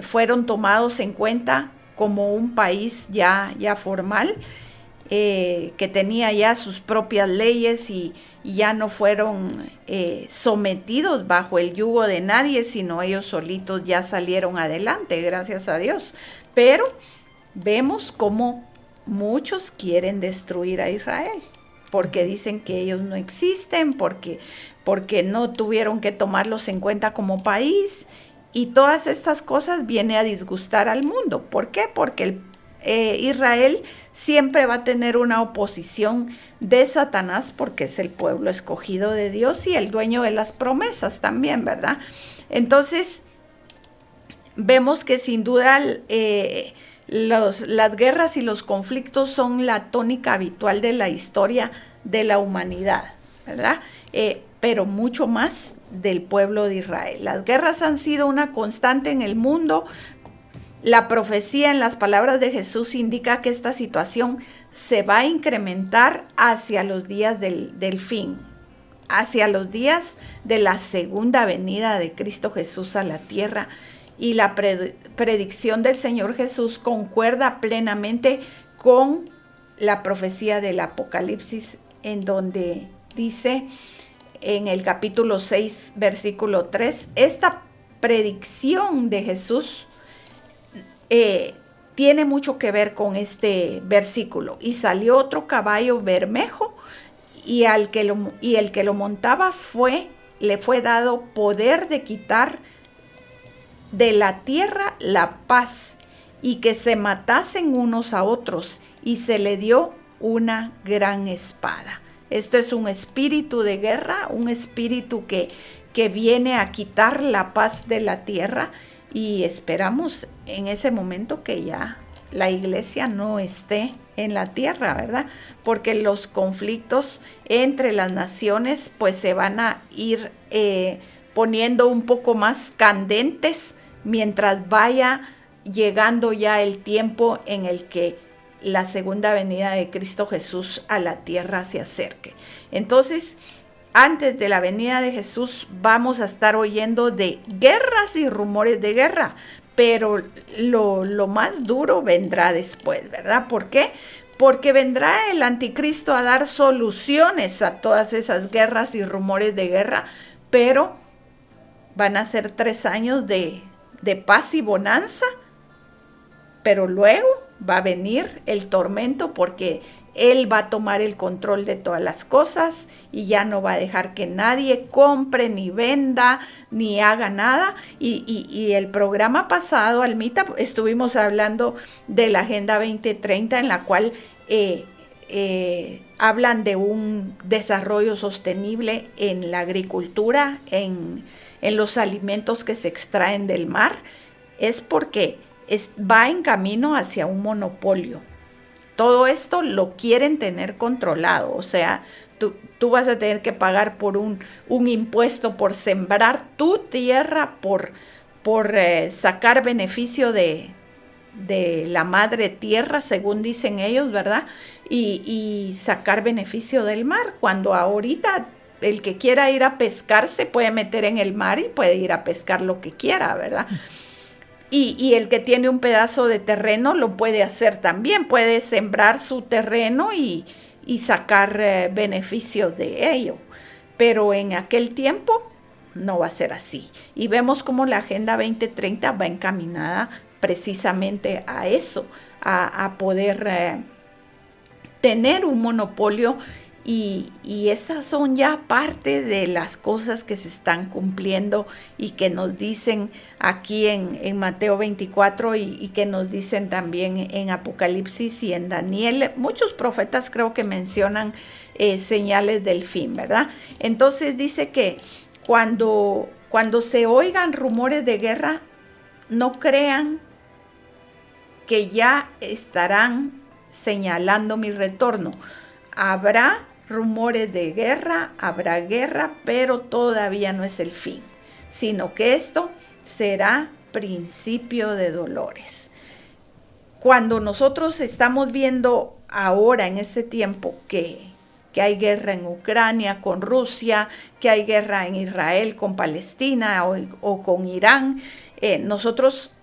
fueron tomados en cuenta como un país ya formal, que tenía ya sus propias leyes y ya no fueron sometidos bajo el yugo de nadie, sino ellos solitos ya salieron adelante, gracias a Dios. Pero vemos cómo muchos quieren destruir a Israel, porque dicen que ellos no existen, porque no tuvieron que tomarlos en cuenta como país, y todas estas cosas vienen a disgustar al mundo. ¿Por qué? Porque Israel siempre va a tener una oposición de Satanás, porque es el pueblo escogido de Dios y el dueño de las promesas también, ¿verdad? Entonces, vemos que sin duda las guerras y los conflictos son la tónica habitual de la historia de la humanidad, ¿verdad? Pero mucho más del pueblo de Israel. Las guerras han sido una constante en el mundo. La profecía en las palabras de Jesús indica que esta situación se va a incrementar hacia los días del fin, hacia los días de la segunda venida de Cristo Jesús a la tierra. Y la predicción del Señor Jesús concuerda plenamente con la profecía del Apocalipsis, en donde dice en el capítulo 6, versículo 3, esta predicción de Jesús tiene mucho que ver con este versículo. Y salió otro caballo bermejo, y el que lo montaba le fue dado poder de quitar de la tierra la paz, y que se matasen unos a otros, y se le dio una gran espada. Esto es un espíritu de guerra, un espíritu que viene a quitar la paz de la tierra, y esperamos en ese momento que ya la iglesia no esté en la tierra, ¿verdad? Porque los conflictos entre las naciones pues se van a ir poniendo un poco más candentes mientras vaya llegando ya el tiempo en el que la segunda venida de Cristo Jesús a la tierra se acerque. Entonces, antes de la venida de Jesús vamos a estar oyendo de guerras y rumores de guerra, pero lo más duro vendrá después, ¿verdad? ¿Por qué? Porque vendrá el anticristo a dar soluciones a todas esas guerras y rumores de guerra, pero van a ser 3 años de paz y bonanza, pero luego va a venir el tormento, porque Él va a tomar el control de todas las cosas y ya no va a dejar que nadie compre, ni venda, ni haga nada. Y el programa pasado, Almita, estuvimos hablando de la Agenda 2030, en la cual hablan de un desarrollo sostenible en la agricultura, en los alimentos que se extraen del mar. Es porque va en camino hacia un monopolio. Todo esto lo quieren tener controlado, o sea, tú vas a tener que pagar por un impuesto por sembrar tu tierra, por sacar beneficio de la madre tierra, según dicen ellos, ¿verdad? Y sacar beneficio del mar, cuando ahorita el que quiera ir a pescar se puede meter en el mar y puede ir a pescar lo que quiera, ¿verdad? Y el que tiene un pedazo de terreno lo puede hacer también, puede sembrar su terreno y sacar beneficio de ello. Pero en aquel tiempo no va a ser así. Y vemos cómo la Agenda 2030 va encaminada precisamente a eso, a poder tener un monopolio. Y estas son ya parte de las cosas que se están cumpliendo y que nos dicen aquí en Mateo 24 y que nos dicen también en Apocalipsis y en Daniel. Muchos profetas creo que mencionan señales del fin, ¿verdad? Entonces dice que cuando se oigan rumores de guerra, no crean que ya estarán señalando mi retorno. Habrá rumores de guerra, habrá guerra, pero todavía no es el fin. sino que esto será principio de dolores. Cuando nosotros estamos viendo ahora en este tiempo que hay guerra en Ucrania con Rusia, que hay guerra en Israel con Palestina o con Irán, nosotros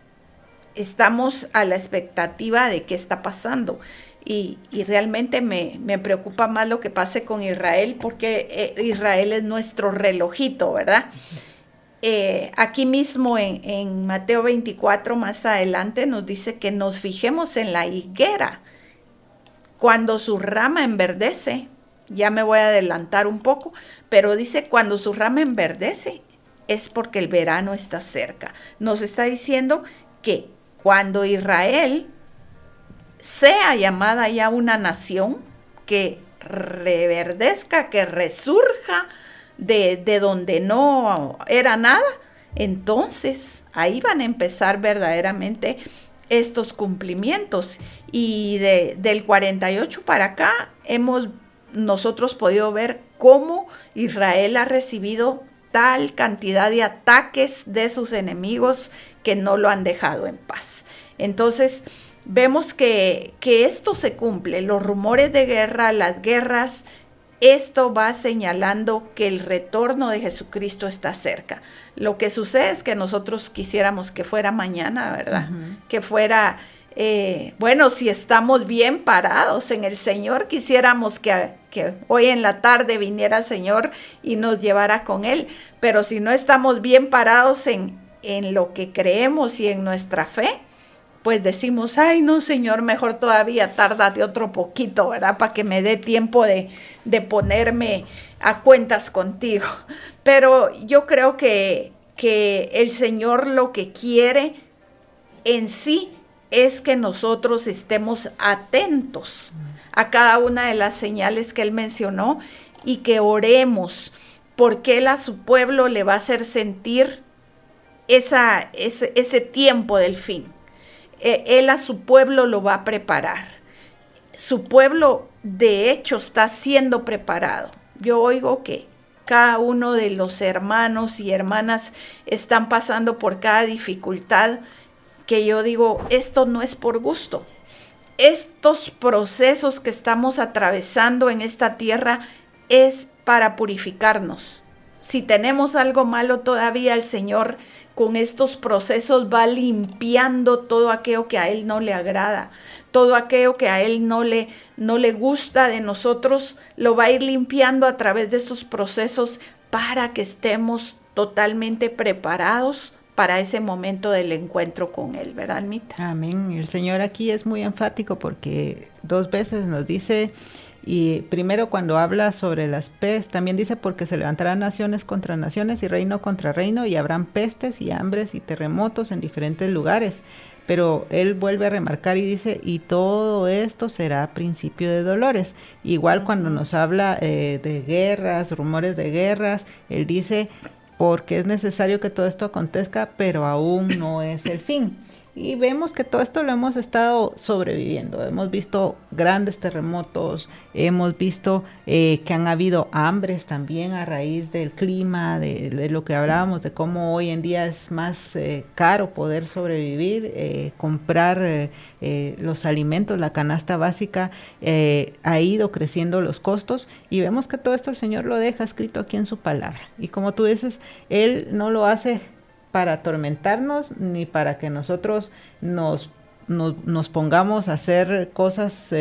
estamos a la expectativa de qué está pasando. Y realmente me preocupa más lo que pase con Israel, porque Israel es nuestro relojito, ¿verdad? Aquí mismo en Mateo 24, más adelante, nos dice que nos fijemos en la higuera. Cuando su rama enverdece, ya me voy a adelantar un poco, pero dice cuando su rama enverdece es porque el verano está cerca. Nos está diciendo que cuando Israel sea llamada ya una nación, que reverdezca, que resurja de donde no era nada, entonces ahí van a empezar verdaderamente estos cumplimientos. Y del 48 para acá hemos nosotros podido ver cómo Israel ha recibido tal cantidad de ataques de sus enemigos que no lo han dejado en paz. Entonces vemos que esto se cumple, los rumores de guerra, las guerras, esto va señalando que el retorno de Jesucristo está cerca. Lo que sucede es que nosotros quisiéramos que fuera mañana, ¿verdad? Uh-huh. Que fuera, bueno, si estamos bien parados en el Señor, quisiéramos que hoy en la tarde viniera el Señor y nos llevara con Él. Pero si no estamos bien parados en lo que creemos y en nuestra fe, pues decimos, ay no Señor, mejor todavía tárdate otro poquito, ¿verdad? Para que me dé tiempo de ponerme a cuentas contigo. Pero yo creo que el Señor lo que quiere en sí es que nosotros estemos atentos a cada una de las señales que Él mencionó y que oremos, porque Él a su pueblo le va a hacer sentir ese tiempo del fin. Él a su pueblo lo va a preparar. Su pueblo, de hecho, está siendo preparado. Yo oigo que cada uno de los hermanos y hermanas están pasando por cada dificultad que yo digo, esto no es por gusto. Estos procesos que estamos atravesando en esta tierra es para purificarnos. Si tenemos algo malo todavía, el Señor con estos procesos va limpiando todo aquello que a Él no le agrada, todo aquello que a Él no le gusta de nosotros, lo va a ir limpiando a través de estos procesos para que estemos totalmente preparados para ese momento del encuentro con Él, ¿verdad, Almita?
Amén. Y el Señor aquí es muy enfático porque 2 veces nos dice, y primero cuando habla sobre las pestes, también dice porque se levantarán naciones contra naciones y reino contra reino y habrán pestes y hambres y terremotos en diferentes lugares. Pero él vuelve a remarcar y dice, y todo esto será principio de dolores. Igual cuando nos habla de guerras, rumores de guerras, él dice, porque es necesario que todo esto acontezca, pero aún no es el fin. Y vemos que todo esto lo hemos estado sobreviviendo. Hemos visto grandes terremotos, hemos visto que han habido hambres también a raíz del clima, de lo que hablábamos, de cómo hoy en día es más caro poder sobrevivir, comprar los alimentos, la canasta básica, ha ido creciendo los costos y vemos que todo esto el Señor lo deja escrito aquí en su palabra. Y como tú dices, Él no lo hace para atormentarnos, ni para que nosotros nos pongamos a hacer cosas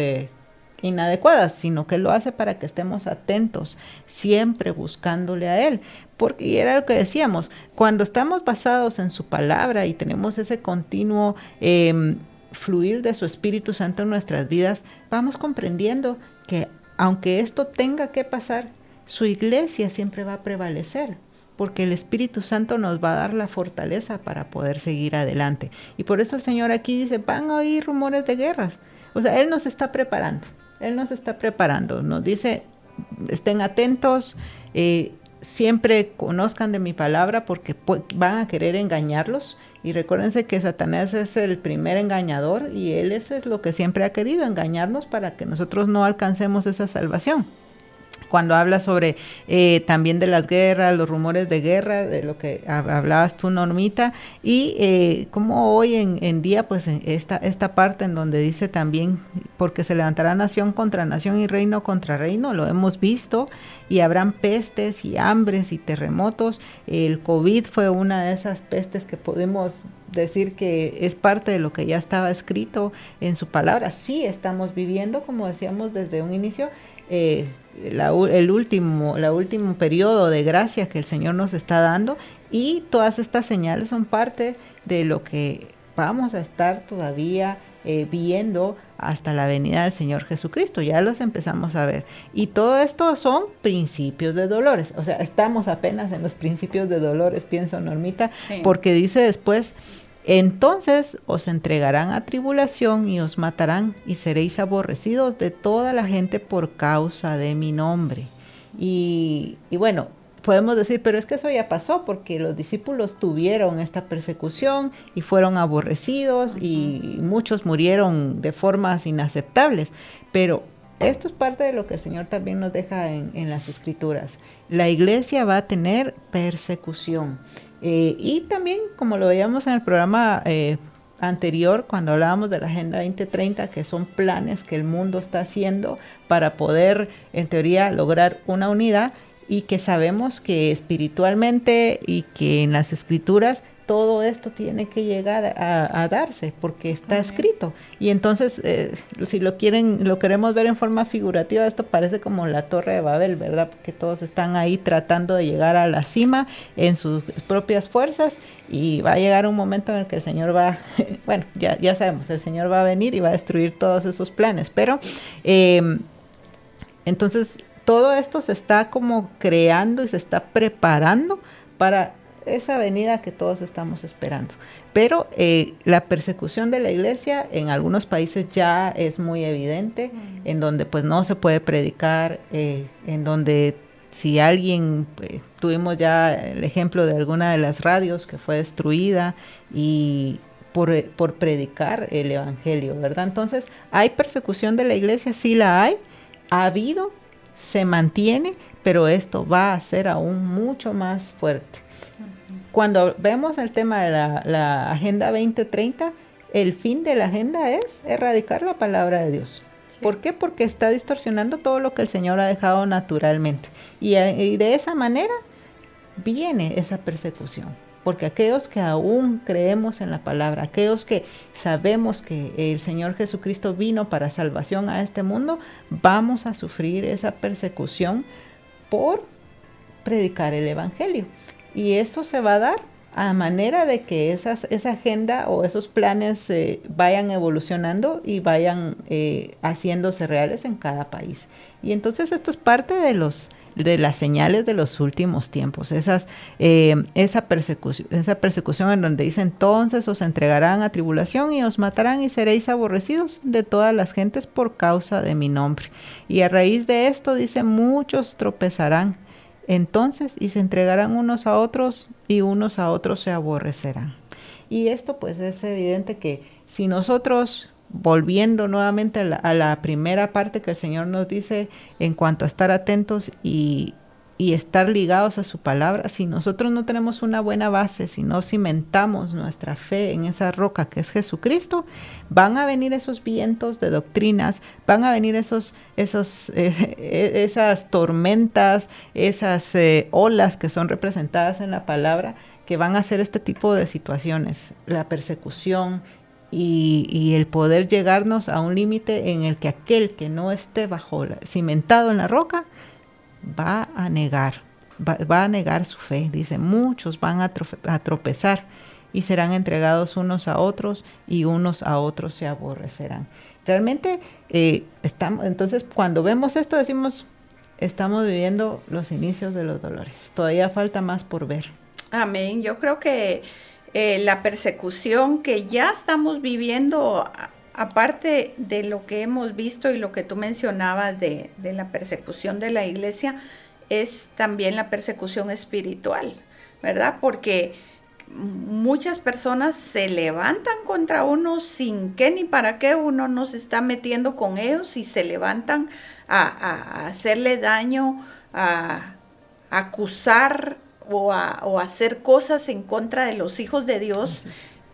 inadecuadas, sino que lo hace para que estemos atentos, siempre buscándole a Él. Porque era lo que decíamos, cuando estamos basados en su palabra y tenemos ese continuo fluir de su Espíritu Santo en nuestras vidas, vamos comprendiendo que aunque esto tenga que pasar, su iglesia siempre va a prevalecer, porque el Espíritu Santo nos va a dar la fortaleza para poder seguir adelante. Y por eso el Señor aquí dice, van a oír rumores de guerras. O sea, Él nos está preparando, nos dice, estén atentos, siempre conozcan de mi palabra porque van a querer engañarlos. Y recuérdense que Satanás es el primer engañador y él eso es lo que siempre ha querido, engañarnos para que nosotros no alcancemos esa salvación. cuando habla sobre también de las guerras, los rumores de guerra, de lo que hablabas tú, Normita, y como hoy en día, pues esta parte en donde dice también, porque se levantará nación contra nación y reino contra reino, lo hemos visto, y habrán pestes y hambres y terremotos. El COVID fue una de esas pestes que podemos decir que es parte de lo que ya estaba escrito en su palabra. Sí estamos viviendo, como decíamos desde un inicio, el último periodo de gracia que el Señor nos está dando, y todas estas señales son parte de lo que vamos a estar todavía viendo hasta la venida del Señor Jesucristo. Ya los empezamos a ver, y todo esto son principios de dolores. O sea, estamos apenas en los principios de dolores, pienso, Normita, sí. Porque dice después: entonces os entregarán a tribulación y os matarán, y seréis aborrecidos de toda la gente por causa de mi nombre. Y bueno, podemos decir, pero es que eso ya pasó, porque los discípulos tuvieron esta persecución y fueron aborrecidos, y muchos murieron de formas inaceptables. Pero esto es parte de lo que el Señor también nos deja en las Escrituras. La iglesia va a tener persecución. Y también, como lo veíamos en el programa anterior, cuando hablábamos de la Agenda 2030, que son planes que el mundo está haciendo para poder, en teoría, lograr una unidad, y que sabemos que espiritualmente y que en las Escrituras todo esto tiene que llegar a darse, porque está escrito. Y entonces, si lo queremos ver en forma figurativa, esto parece como la Torre de Babel, ¿verdad? Porque todos están ahí tratando de llegar a la cima en sus propias fuerzas, y va a llegar un momento en el que el Señor va, bueno, ya sabemos, el Señor va a venir y va a destruir todos esos planes. Pero, entonces, todo esto se está como creando y se está preparando para esa venida que todos estamos esperando. Pero la persecución de la iglesia en algunos países ya es muy evidente, en donde pues no se puede predicar, en donde si alguien, tuvimos ya el ejemplo de alguna de las radios que fue destruida, y por predicar el evangelio, ¿verdad? Entonces, ¿hay persecución de la iglesia? Sí la hay, ha habido, se mantiene, pero esto va a ser aún mucho más fuerte. Cuando vemos el tema de la Agenda 2030, el fin de la agenda es erradicar la palabra de Dios. Sí. ¿Por qué? Porque está distorsionando todo lo que el Señor ha dejado naturalmente. Y de esa manera viene esa persecución. Porque aquellos que aún creemos en la palabra, aquellos que sabemos que el Señor Jesucristo vino para salvación a este mundo, vamos a sufrir esa persecución por predicar el evangelio. Y eso se va a dar a manera de que esa agenda o esos planes vayan evolucionando y vayan haciéndose reales en cada país. Y entonces esto es parte de las señales de los últimos tiempos, esa persecución en donde dice: entonces os entregarán a tribulación y os matarán, y seréis aborrecidos de todas las gentes por causa de mi nombre. Y a raíz de esto dice: muchos tropezarán entonces y se entregarán unos a otros, y unos a otros se aborrecerán. Y esto pues es evidente que si nosotros, volviendo nuevamente a la primera parte que el Señor nos dice en cuanto a estar atentos y estar ligados a su palabra, si nosotros no tenemos una buena base, si no cimentamos nuestra fe en esa roca que es Jesucristo, van a venir esos vientos de doctrinas, van a venir esas tormentas, esas olas que son representadas en la palabra, que van a hacer este tipo de situaciones, la persecución, y el poder llegarnos a un límite en el que aquel que no esté cimentado en la roca va a negar su fe. Dice: muchos van a tropezar y serán entregados unos a otros, y unos a otros se aborrecerán. Realmente entonces cuando vemos esto decimos: estamos viviendo los inicios de los dolores. Todavía falta más por ver.
Amén. Yo creo que la persecución que ya estamos viviendo, aparte de lo que hemos visto y lo que tú mencionabas de la persecución de la iglesia, es también la persecución espiritual, ¿verdad? Porque muchas personas se levantan contra uno sin qué ni para qué, uno no se está metiendo con ellos y se levantan a hacerle daño, a acusar o a hacer cosas en contra de los hijos de Dios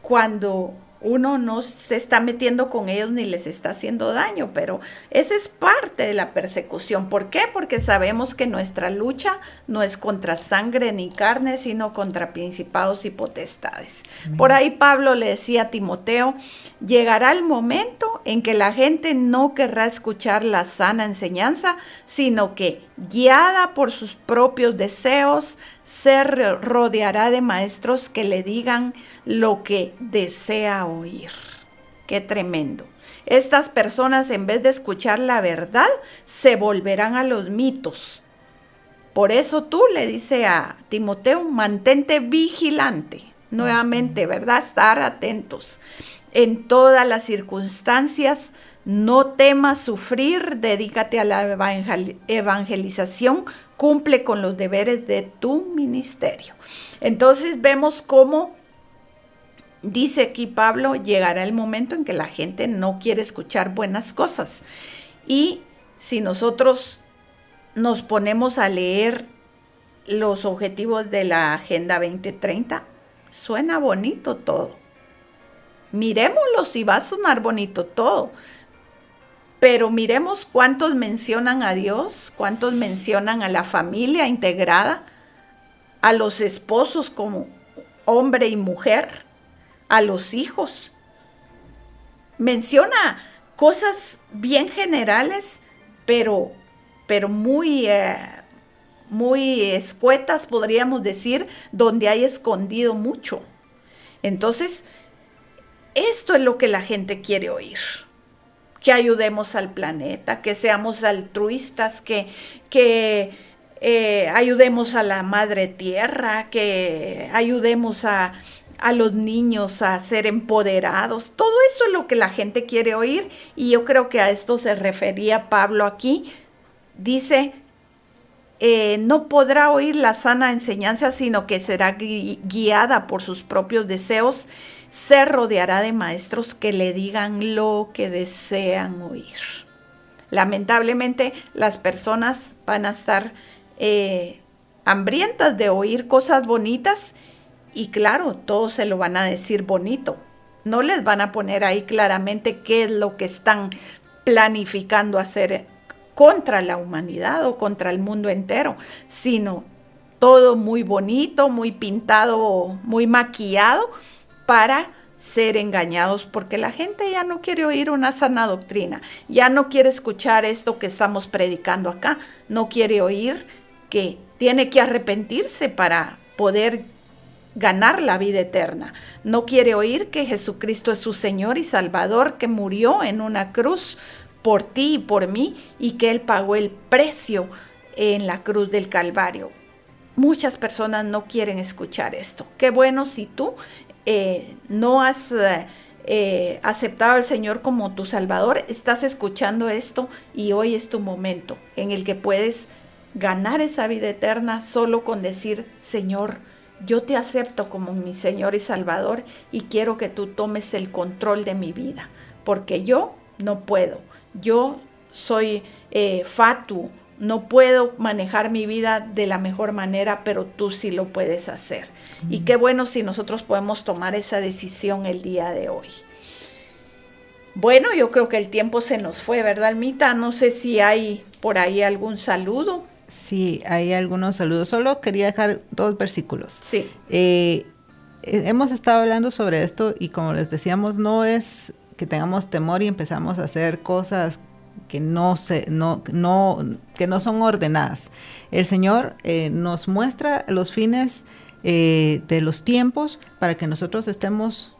cuando uno no se está metiendo con ellos ni les está haciendo daño, pero esa es parte de la persecución. ¿Por qué? Porque sabemos que nuestra lucha no es contra sangre ni carne, sino contra principados y potestades. Amén. Por ahí Pablo le decía a Timoteo, llegará el momento en que la gente no querrá escuchar la sana enseñanza, sino que, guiada por sus propios deseos, se rodeará de maestros que le digan lo que desea oír. ¡Qué tremendo! Estas personas, en vez de escuchar la verdad, se volverán a los mitos. Por eso tú le dices a Timoteo, mantente vigilante. Nuevamente, ¿verdad? Estar atentos. En todas las circunstancias, no temas sufrir, dedícate a la evangelización, cumple con los deberes de tu ministerio. Entonces vemos cómo, dice aquí Pablo, llegará el momento en que la gente no quiere escuchar buenas cosas. Y si nosotros nos ponemos a leer los objetivos de la Agenda 2030, suena bonito todo. Miremoslos y va a sonar bonito todo. Pero miremos cuántos mencionan a Dios, cuántos mencionan a la familia integrada, a los esposos como hombre y mujer, a los hijos. Menciona cosas bien generales, pero muy escuetas, podríamos decir, donde hay escondido mucho. Entonces, esto es lo que la gente quiere oír. Que ayudemos al planeta, que seamos altruistas, que ayudemos a la madre tierra, que ayudemos a los niños a ser empoderados. Todo eso es lo que la gente quiere oír, y yo creo que a esto se refería Pablo aquí. Dice, no podrá oír la sana enseñanza, sino que será guiada por sus propios deseos. Se rodeará de maestros que le digan lo que desean oír. Lamentablemente, las personas van a estar hambrientas de oír cosas bonitas, y claro, todos se lo van a decir bonito. No les van a poner ahí claramente qué es lo que están planificando hacer contra la humanidad o contra el mundo entero, sino todo muy bonito, muy pintado, muy maquillado, para ser engañados, porque la gente ya no quiere oír una sana doctrina, ya no quiere escuchar esto que estamos predicando acá, no quiere oír que tiene que arrepentirse para poder ganar la vida eterna, no quiere oír que Jesucristo es su Señor y Salvador, que murió en una cruz por ti y por mí, y que Él pagó el precio en la cruz del Calvario. Muchas personas no quieren escuchar esto. Qué bueno si tú no has aceptado al Señor como tu Salvador, estás escuchando esto y hoy es tu momento en el que puedes ganar esa vida eterna solo con decir, Señor, yo te acepto como mi Señor y Salvador y quiero que tú tomes el control de mi vida, porque yo no puedo, yo soy fatuo, no puedo manejar mi vida de la mejor manera, pero tú sí lo puedes hacer. Y qué bueno si nosotros podemos tomar esa decisión el día de hoy. Bueno, yo creo que el tiempo se nos fue, ¿verdad, Almita? No sé si hay por ahí algún saludo.
Sí, hay algunos saludos. Solo quería dejar 2 versículos.
Sí.
Hemos estado hablando sobre esto y como les decíamos, no es que tengamos temor y empezamos a hacer cosas que no son ordenadas. El Señor nos muestra los fines de los tiempos para que nosotros estemos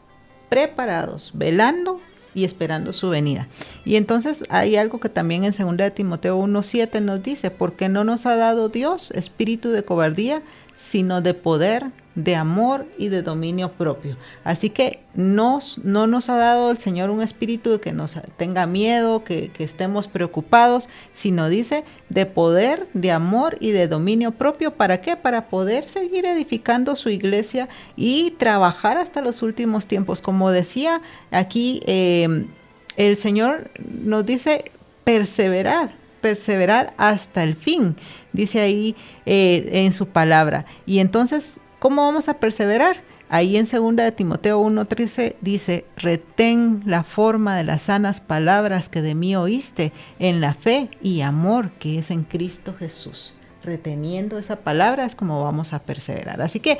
preparados, velando y esperando su venida. Y entonces hay algo que también en 2 de Timoteo 1:7 nos dice, porque no nos ha dado Dios espíritu de cobardía, sino de poder, de amor y de dominio propio. Así que no nos ha dado el Señor un espíritu de que nos tenga miedo, que estemos preocupados, sino dice de poder, de amor y de dominio propio. ¿Para qué? Para poder seguir edificando su iglesia y trabajar hasta los últimos tiempos. Como decía aquí, el Señor nos dice perseverad hasta el fin, dice ahí en su palabra. Y entonces, ¿cómo vamos a perseverar? Ahí en 2 de Timoteo 1:13 dice, retén la forma de las sanas palabras que de mí oíste, en la fe y amor que es en Cristo Jesús. Reteniendo esa palabra es como vamos a perseverar. Así que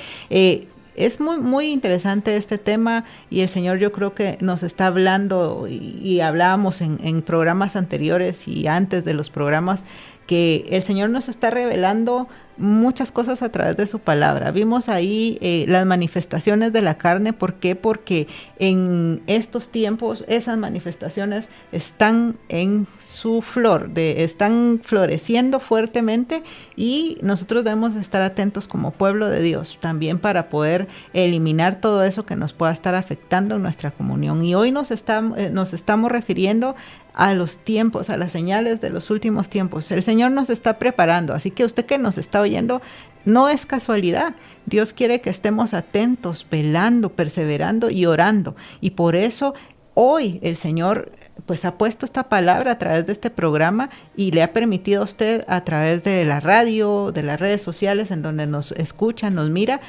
es muy, muy interesante este tema, y el Señor, yo creo que nos está hablando, y hablábamos en programas anteriores y antes de los programas, que el Señor nos está revelando muchas cosas a través de su palabra. Vimos ahí las manifestaciones de la carne. ¿Por qué? Porque en estos tiempos esas manifestaciones están en su flor, están floreciendo fuertemente, y nosotros debemos estar atentos como pueblo de Dios también para poder eliminar todo eso que nos pueda estar afectando en nuestra comunión. Y hoy nos estamos refiriendo a los tiempos, a las señales de los últimos tiempos. El Señor nos está preparando, así que usted que nos está oyendo, no es casualidad. Dios quiere que estemos atentos, velando, perseverando y orando. Y por eso hoy el Señor pues ha puesto esta palabra a través de este programa, y le ha permitido a usted, a través de la radio, de las redes sociales en donde nos escucha, nos mira,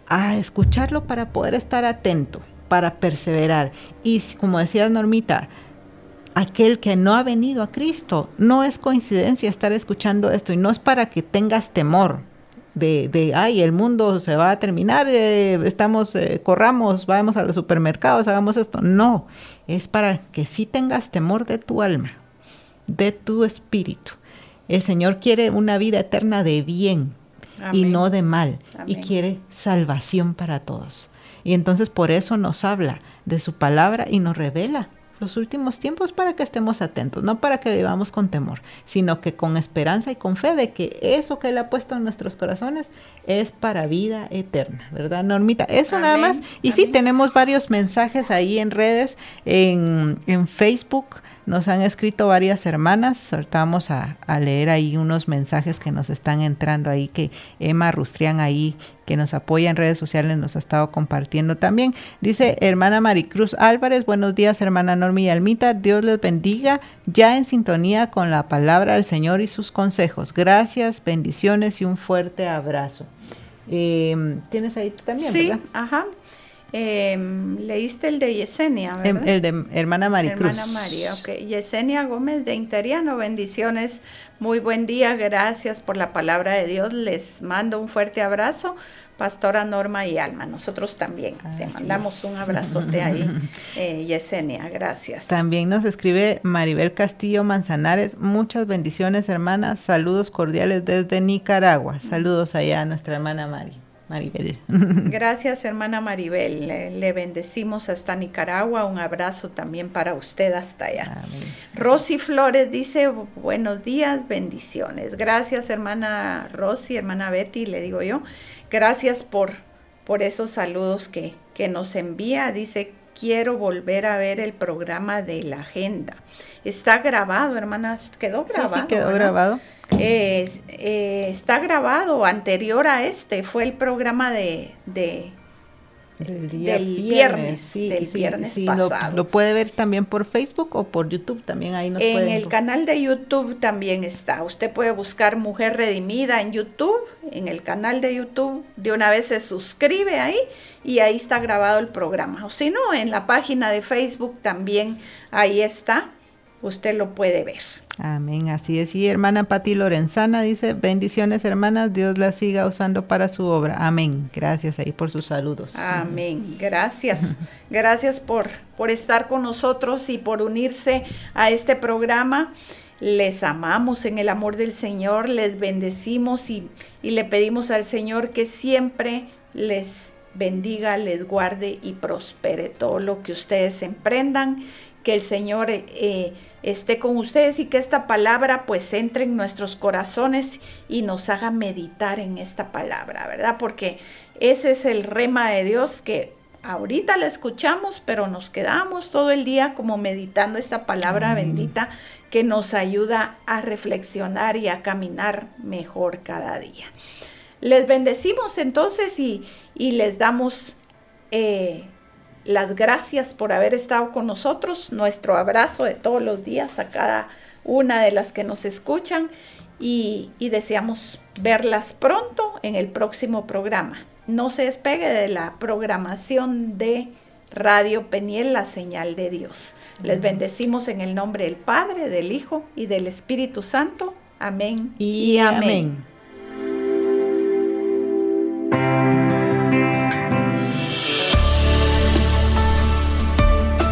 a escucharlo para poder estar atento, para perseverar. Y como decías, Normita, aquel que no ha venido a Cristo, no es coincidencia estar escuchando esto, y no es para que tengas temor de ay, el mundo se va a terminar, corramos, vamos a los supermercados, hagamos esto. No, es para que sí tengas temor de tu alma, de tu espíritu. El Señor quiere una vida eterna de bien. Amén. Y no de mal. Amén. Y quiere salvación para todos. Y entonces por eso nos habla de su palabra y nos revela los últimos tiempos, para que estemos atentos, no para que vivamos con temor, sino que con esperanza y con fe de que eso que Él ha puesto en nuestros corazones es para vida eterna, ¿verdad, Normita? Eso. Amén. Nada más. Y amén. Sí, tenemos varios mensajes ahí en redes, en Facebook. Nos han escrito varias hermanas. Ahorita vamos a leer ahí unos mensajes que nos están entrando ahí, que Emma Rustrián ahí, que nos apoya en redes sociales, nos ha estado compartiendo también. Dice hermana Maricruz Álvarez, buenos días hermana Norma y Almita, Dios les bendiga, ya en sintonía con la palabra del Señor y sus consejos. Gracias, bendiciones y un fuerte abrazo. ¿Tienes ahí también, sí, verdad?
Ajá. Leíste el de Yesenia, ¿verdad?
El de hermana Maricruz.
Hermana María, ok. Yesenia Gómez de Interiano, bendiciones, muy buen día, gracias por la palabra de Dios, les mando un fuerte abrazo, pastora Norma y Alma, nosotros también te mandamos un abrazote ahí, Yesenia, gracias.
También nos escribe Maribel Castillo Manzanares, muchas bendiciones hermanas, saludos cordiales desde Nicaragua, saludos allá a nuestra hermana Maribel.
Gracias hermana Maribel, le bendecimos hasta Nicaragua, un abrazo también para usted hasta allá. Amén. Rosy Flores dice, buenos días, bendiciones. Gracias hermana Rosy, hermana Betty, le digo yo, gracias por esos saludos que nos envía. Dice, quiero volver a ver el programa de la agenda. Está grabado, hermanas, quedó grabado.
Sí, quedó grabado.
Está grabado, anterior a fue el programa del viernes, viernes pasado.
Lo puede ver también por Facebook o por YouTube, también ahí nos
en el canal de YouTube también está. Usted puede buscar Mujer Redimida en YouTube, en el canal de YouTube, de una vez se suscribe ahí y ahí está grabado el programa. O si no, en la página de Facebook también ahí está, usted lo puede ver.
Amén, así es. Y hermana Pati Lorenzana dice, bendiciones hermanas, Dios la siga usando para su obra. Amén. Gracias ahí por sus saludos.
Amén. Gracias. Gracias por estar con nosotros y por unirse a este programa. Les amamos en el amor del Señor, les bendecimos y le pedimos al Señor que siempre les bendiga, les guarde y prospere todo lo que ustedes emprendan. Que el Señor esté con ustedes y que esta palabra pues entre en nuestros corazones y nos haga meditar en esta palabra, ¿verdad? Porque ese es el rema de Dios, que ahorita la escuchamos, pero nos quedamos todo el día como meditando esta palabra bendita que nos ayuda a reflexionar y a caminar mejor cada día. Les bendecimos entonces y les damos las gracias por haber estado con nosotros, nuestro abrazo de todos los días a cada una de las que nos escuchan y deseamos verlas pronto en el próximo programa. No se despegue de la programación de Radio Peniel, la señal de Dios. Les bendecimos en el nombre del Padre, del Hijo y del Espíritu Santo. Amén y amén.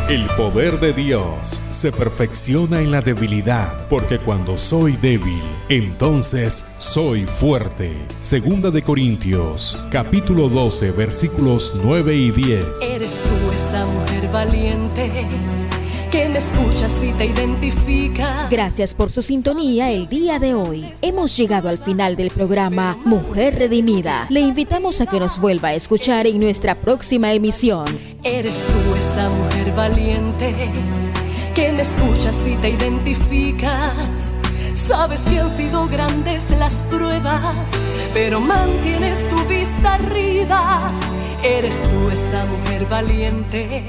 El poder de Dios se perfecciona en la debilidad, porque cuando soy débil, entonces soy fuerte. Segunda de Corintios, capítulo 12, versículos 9 y 10.
Eres tú esa mujer valiente que me escuchas y te identifica.
Gracias por su sintonía el día de hoy. Hemos llegado al final del programa Mujer Redimida. Le invitamos a que nos vuelva a escuchar en nuestra próxima emisión.
Eres tú esa mujer valiente que me escuchas y te identificas. Sabes que han sido grandes las pruebas, pero mantienes tu vista arriba. Eres tú esa mujer valiente.